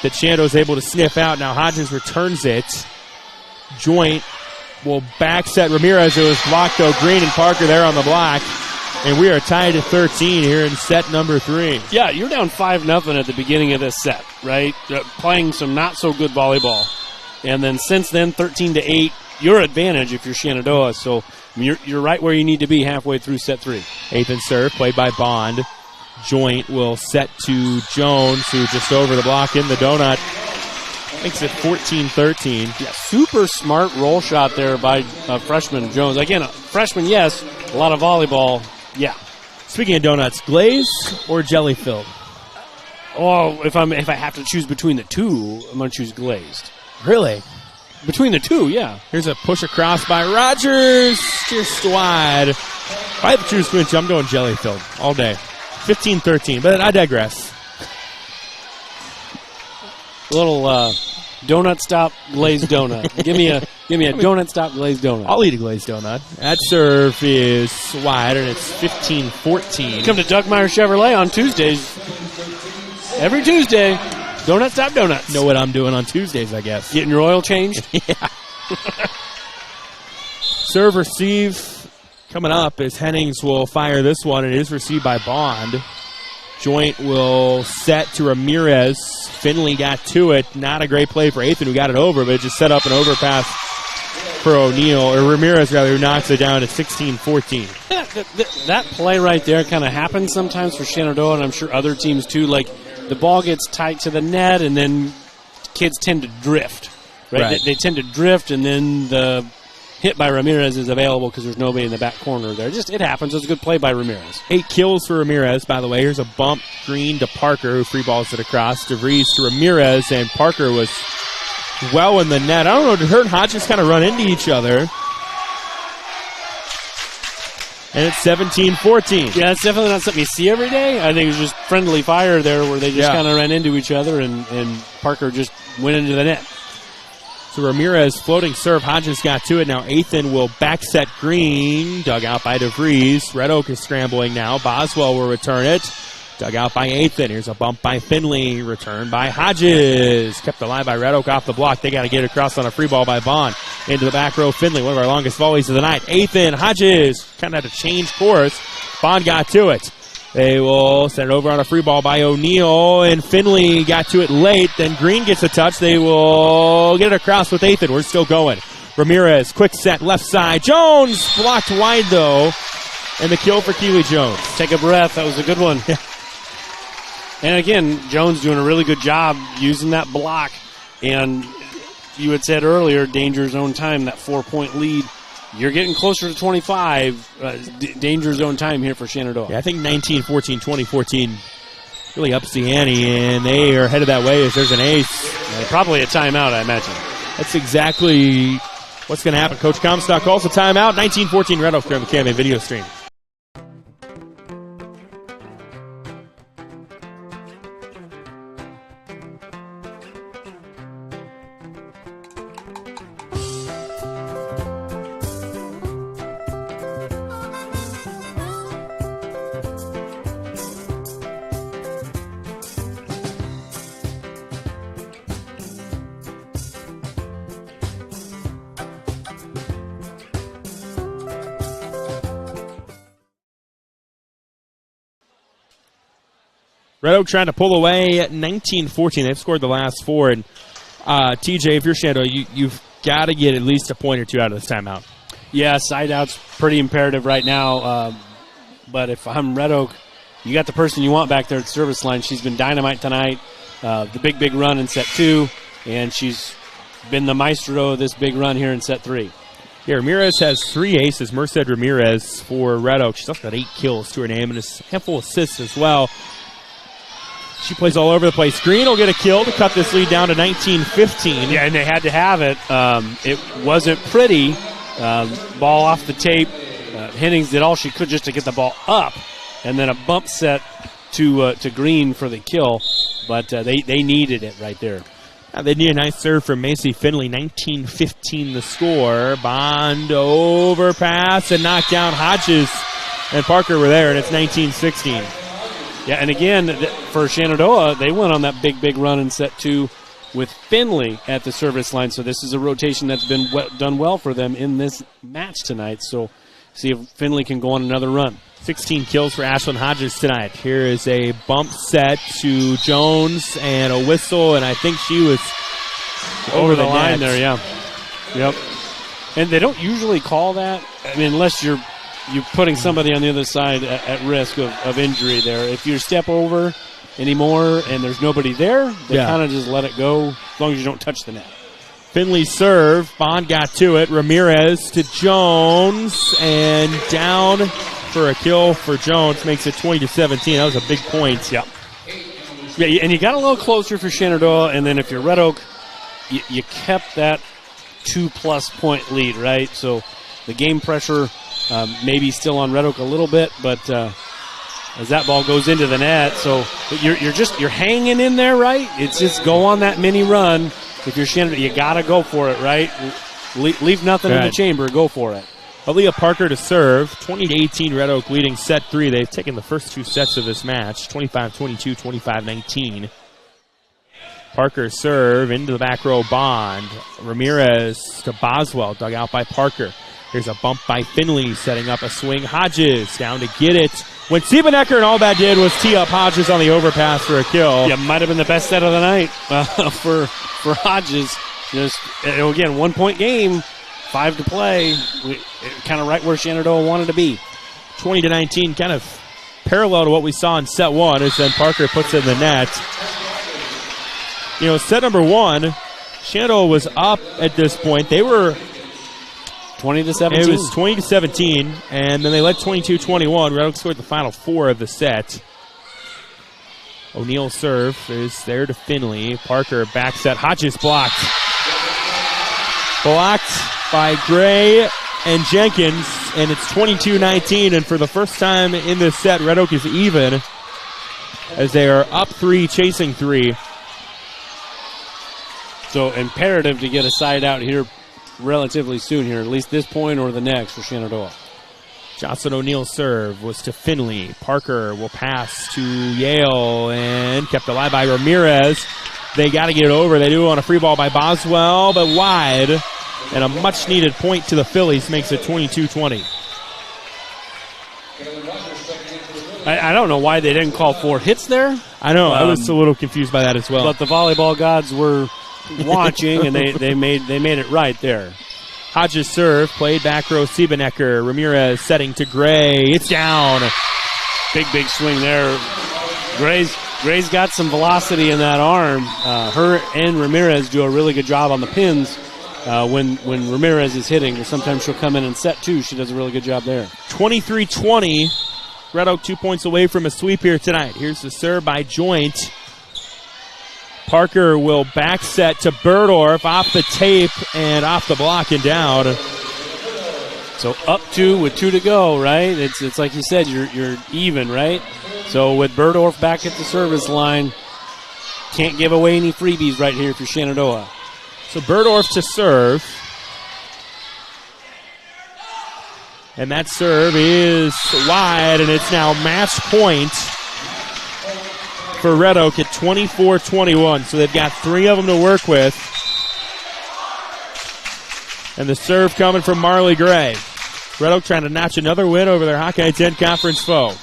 that Shenandoah's able to sniff out. Now Hodges returns it. Joint will back set Ramirez. It was blocked, though. Green and Parker there on the block. And we are tied at 13 here in set number 3. Yeah, you're down 5-0 at the beginning of this set, right? Playing some not-so-good volleyball. And then since then, 13-8, your advantage if you're Shenandoah. So you're right where you need to be halfway through set 3. Eighth and serve, played by Bond. Joint will set to Jones, who just over the block in the donut. Makes it 14-13. Yeah, super smart roll shot there by freshman Jones. Again, freshman, yes. A lot of volleyball, yeah. Speaking of donuts, glaze or jelly filled? Oh, if I have to choose between the two, I'm going to choose glazed. Really? Between the two, yeah. Here's a push across by Rogers. Just wide. If I have to choose between two, I'm going jelly filled all day. 15-13, but I digress. A little donut stop glazed donut. give me a donut stop glazed donut. I'll eat a glazed donut. That serve is wide, and it's 15-14. Come to Doug Meyer Chevrolet on Tuesdays. Every Tuesday, donut stop donuts. Know what I'm doing on Tuesdays, I guess. Getting your oil changed? Yeah. Serve receive coming up as Hennings will fire this one. It is received by Bond. Joint will set to Ramirez. Finley got to it. Not a great play for Athan, who got it over, but it just set up an overpass for O'Neal, or Ramirez rather, who knocks it down to 16-14. That play right there kind of happens sometimes for Shenandoah, and I'm sure other teams too. Like, the ball gets tight to the net, and then kids tend to drift. Right? They tend to drift, and then the hit by Ramirez is available because there's nobody in the back corner there. It happens. It's a good play by Ramirez. 8 kills for Ramirez, by the way. Here's a bump. Green to Parker, who free balls it across. DeVries to Ramirez, and Parker was well in the net. I don't know, did her and Hodges kind of run into each other? And it's 17-14. Yeah, it's definitely not something you see every day. I think it was just friendly fire there where they just kind of ran into each other, and Parker just went into the net. So Ramirez floating serve. Hodges got to it. Now Athan will back set Green. Dug out by DeVries. Red Oak is scrambling now. Boswell will return it. Dug out by Athan. Here's a bump by Finley. Return by Hodges. Kept alive by Red Oak off the block. They got to get across on a free ball by Bond. Into the back row, Finley, one of our longest volleys of the night. Athan Hodges kind of had to change course. Bond got to it. They will send it over on a free ball by O'Neal, and Finley got to it late. Then Green gets a touch. They will get it across with Athan. We're still going. Ramirez, quick set, left side. Jones blocked wide, though, and the kill for Keely Jones. Take a breath. That was a good one. And again, Jones doing a really good job using that block. And you had said earlier, danger zone time, that 4-point lead. You're getting closer to 25. Danger zone time here for Shenandoah. Yeah, I think 19-14, 20-14 really ups the ante, and they are headed that way as there's an ace. Probably a timeout, I imagine. That's exactly what's going to happen. Coach Comstock calls a timeout. 19-14 Red Oak here on the KMA video stream. Red Oak trying to pull away at 19-14. They've scored the last 4. And TJ, if you're Shenandoah, you've got to get at least a point or two out of this timeout. Yeah, side out's pretty imperative right now. But if I'm Red Oak, you got the person you want back there at the service line. She's been dynamite tonight. The big run in set 2. And she's been the maestro of this big run here in set 3. Yeah, Ramirez has 3 aces. Merced Ramirez for Red Oak. She's also got 8 kills to her name and a handful of assists as well. She plays all over the place. Green will get a kill to cut this lead down to 19-15. Yeah, and they had to have it. It wasn't pretty. Ball off the tape. Hennings did all she could just to get the ball up, and then a bump set to Green for the kill. But they needed it right there. They need a nice serve from Macy Finley. 19-15 the score. Bond overpass and knocked down. Hodges and Parker were there, and it's 19-16. Yeah, and again, for Shenandoah, they went on that big run in set 2 with Finley at the service line. So this is a rotation that's been done well for them in this match tonight. So see if Finley can go on another run. 16 kills for Ashlyn Hodges tonight. Here is a bump set to Jones and a whistle, and I think she was over the line there, yeah. Yep. And they don't usually call that, I mean, unless you're putting somebody on the other side at risk of injury there. If you step over anymore and there's nobody there, they kind of just let it go as long as you don't touch the net. Finley serve. Bond got to it. Ramirez to Jones and down for a kill for Jones. Makes it 20-17. That was a big point. Yeah, and you got a little closer for Shenandoah, and then if you're Red Oak, you kept that 2+ point lead, right? So the game pressure maybe still on Red Oak a little bit, but as that ball goes into the net, so you're hanging in there, right? It's just go on that mini run. If you're Shenandoah, you got to go for it, right? Leave nothing in the chamber. Go for it. Aaliyah Parker to serve. 20-18 Red Oak leading set 3. They've taken the first 2 sets of this match. 25-22, 25-19. Parker serve into the back row. Bond. Ramirez to Boswell. Dug out by Parker. Here's a bump by Finley, setting up a swing. Hodges down to get it. When Siebenecker and all that did was tee up Hodges on the overpass for a kill. Yeah, might have been the best set of the night for Hodges. Just again, 1-point game, 5 to play. Kind of right where Shenandoah wanted to be. 20-19, kind of parallel to what we saw in set 1, as then Parker puts it in the net. You know, set number 1, Shenandoah was up at this point. They were 20-17. It was 20-17, and then they led 22-21. Red Oak scored the final 4 of the set. O'Neal serve is there to Finley. Parker back set. Hodges blocked. Blocked by Gray and Jenkins, and it's 22-19. And for the first time in this set, Red Oak is even as they are up 3, chasing 3. So imperative to get a side out here relatively soon here, at least this point or the next for Shenandoah. Johnson O'Neal's serve was to Finley. Parker will pass to Yale and kept alive by Ramirez. They got to get it over. They do on a free ball by Boswell, but wide. And a much-needed point to the Phillies makes it 22-20. I don't know why they didn't call 4 hits there. I know. I was a little confused by that as well. But the volleyball gods were watching, and they made it right there. Hodges serve, played back row Siebenecker. Ramirez setting to Gray. It's down. Big swing there. Gray's got some velocity in that arm. Her and Ramirez do a really good job on the pins when Ramirez is hitting. Sometimes she'll come in and set too. She does a really good job there. 23-20. Red Oak 2 points away from a sweep here tonight. Here's the serve by Joint. Parker will back set to Berdorf off the tape and off the block and down. So up 2 with 2 to go, right? It's like you said, you're even, right? So with Berdorf back at the service line, can't give away any freebies right here if you're Shenandoah. So Berdorf to serve. And that serve is wide, and it's now match point for Red Oak at 24-21. So they've got 3 of them to work with. And the serve coming from Marley Gray. Red Oak trying to notch another win over their Hawkeye 10 conference foe.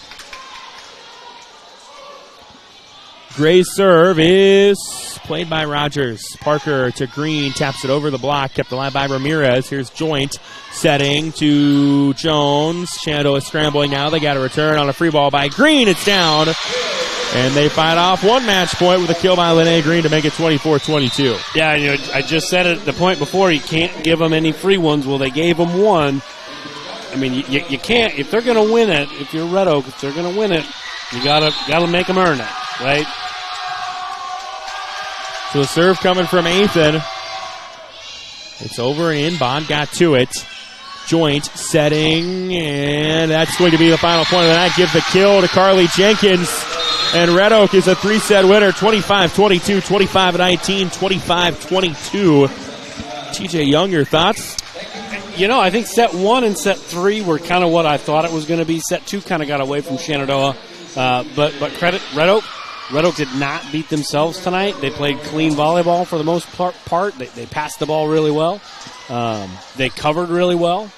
Gray's serve is played by Rogers. Parker to Green, taps it over the block, kept alive by Ramirez. Here's Joint setting to Jones. Shenandoah scrambling now. They got a return on a free ball by Green. It's down. And they fight off one match point with a kill by Lene Green to make it 24-22. Yeah, I just said it at the point before, you can't give them any free ones. Well, they gave them one. I mean, you can't, if they're going to win it, if you're Red Oak, if they're going to win it, you gotta make them earn it, right? So the serve coming from Athan. It's over and in. Bond got to it. Joint setting, and that's going to be the final point of the night. Give the kill to Carly Jenkins. And Red Oak is a 3-set winner, 25-22, 25-19, 25-22. TJ Young, your thoughts? I think set 1 and set 3 were kind of what I thought it was going to be. Set 2 kind of got away from Shenandoah. But credit Red Oak. Red Oak did not beat themselves tonight. They played clean volleyball for the most part. They passed the ball really well. They covered really well.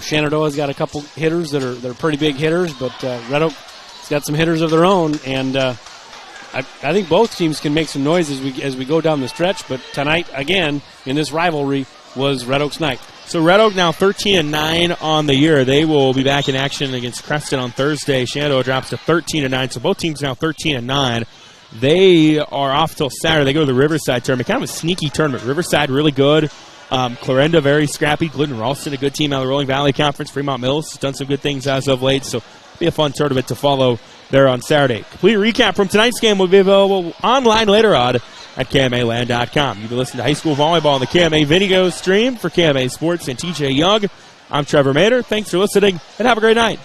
Shenandoah's got a couple hitters that are pretty big hitters, but Red Oak's got some hitters of their own, and I think both teams can make some noise as we go down the stretch. But tonight, again, in this rivalry, was Red Oak's night. So Red Oak now 13-9 on the year. They will be back in action against Creston on Thursday. Shenandoah drops to 13-9, so both teams now 13-9. They are off till Saturday. They go to the Riverside tournament. Kind of a sneaky tournament. Riverside really good. Clarinda very scrappy. Glidden Ralston, a good team out of the Rolling Valley Conference. Fremont Mills has done some good things as of late, so it'll be a fun tournament to follow there on Saturday. Complete recap from tonight's game will be available online later on at KMAland.com. You've been listening to high school volleyball on the KMA video stream. For KMA Sports and TJ Young, I'm Trevor Mader. Thanks for listening, and have a great night.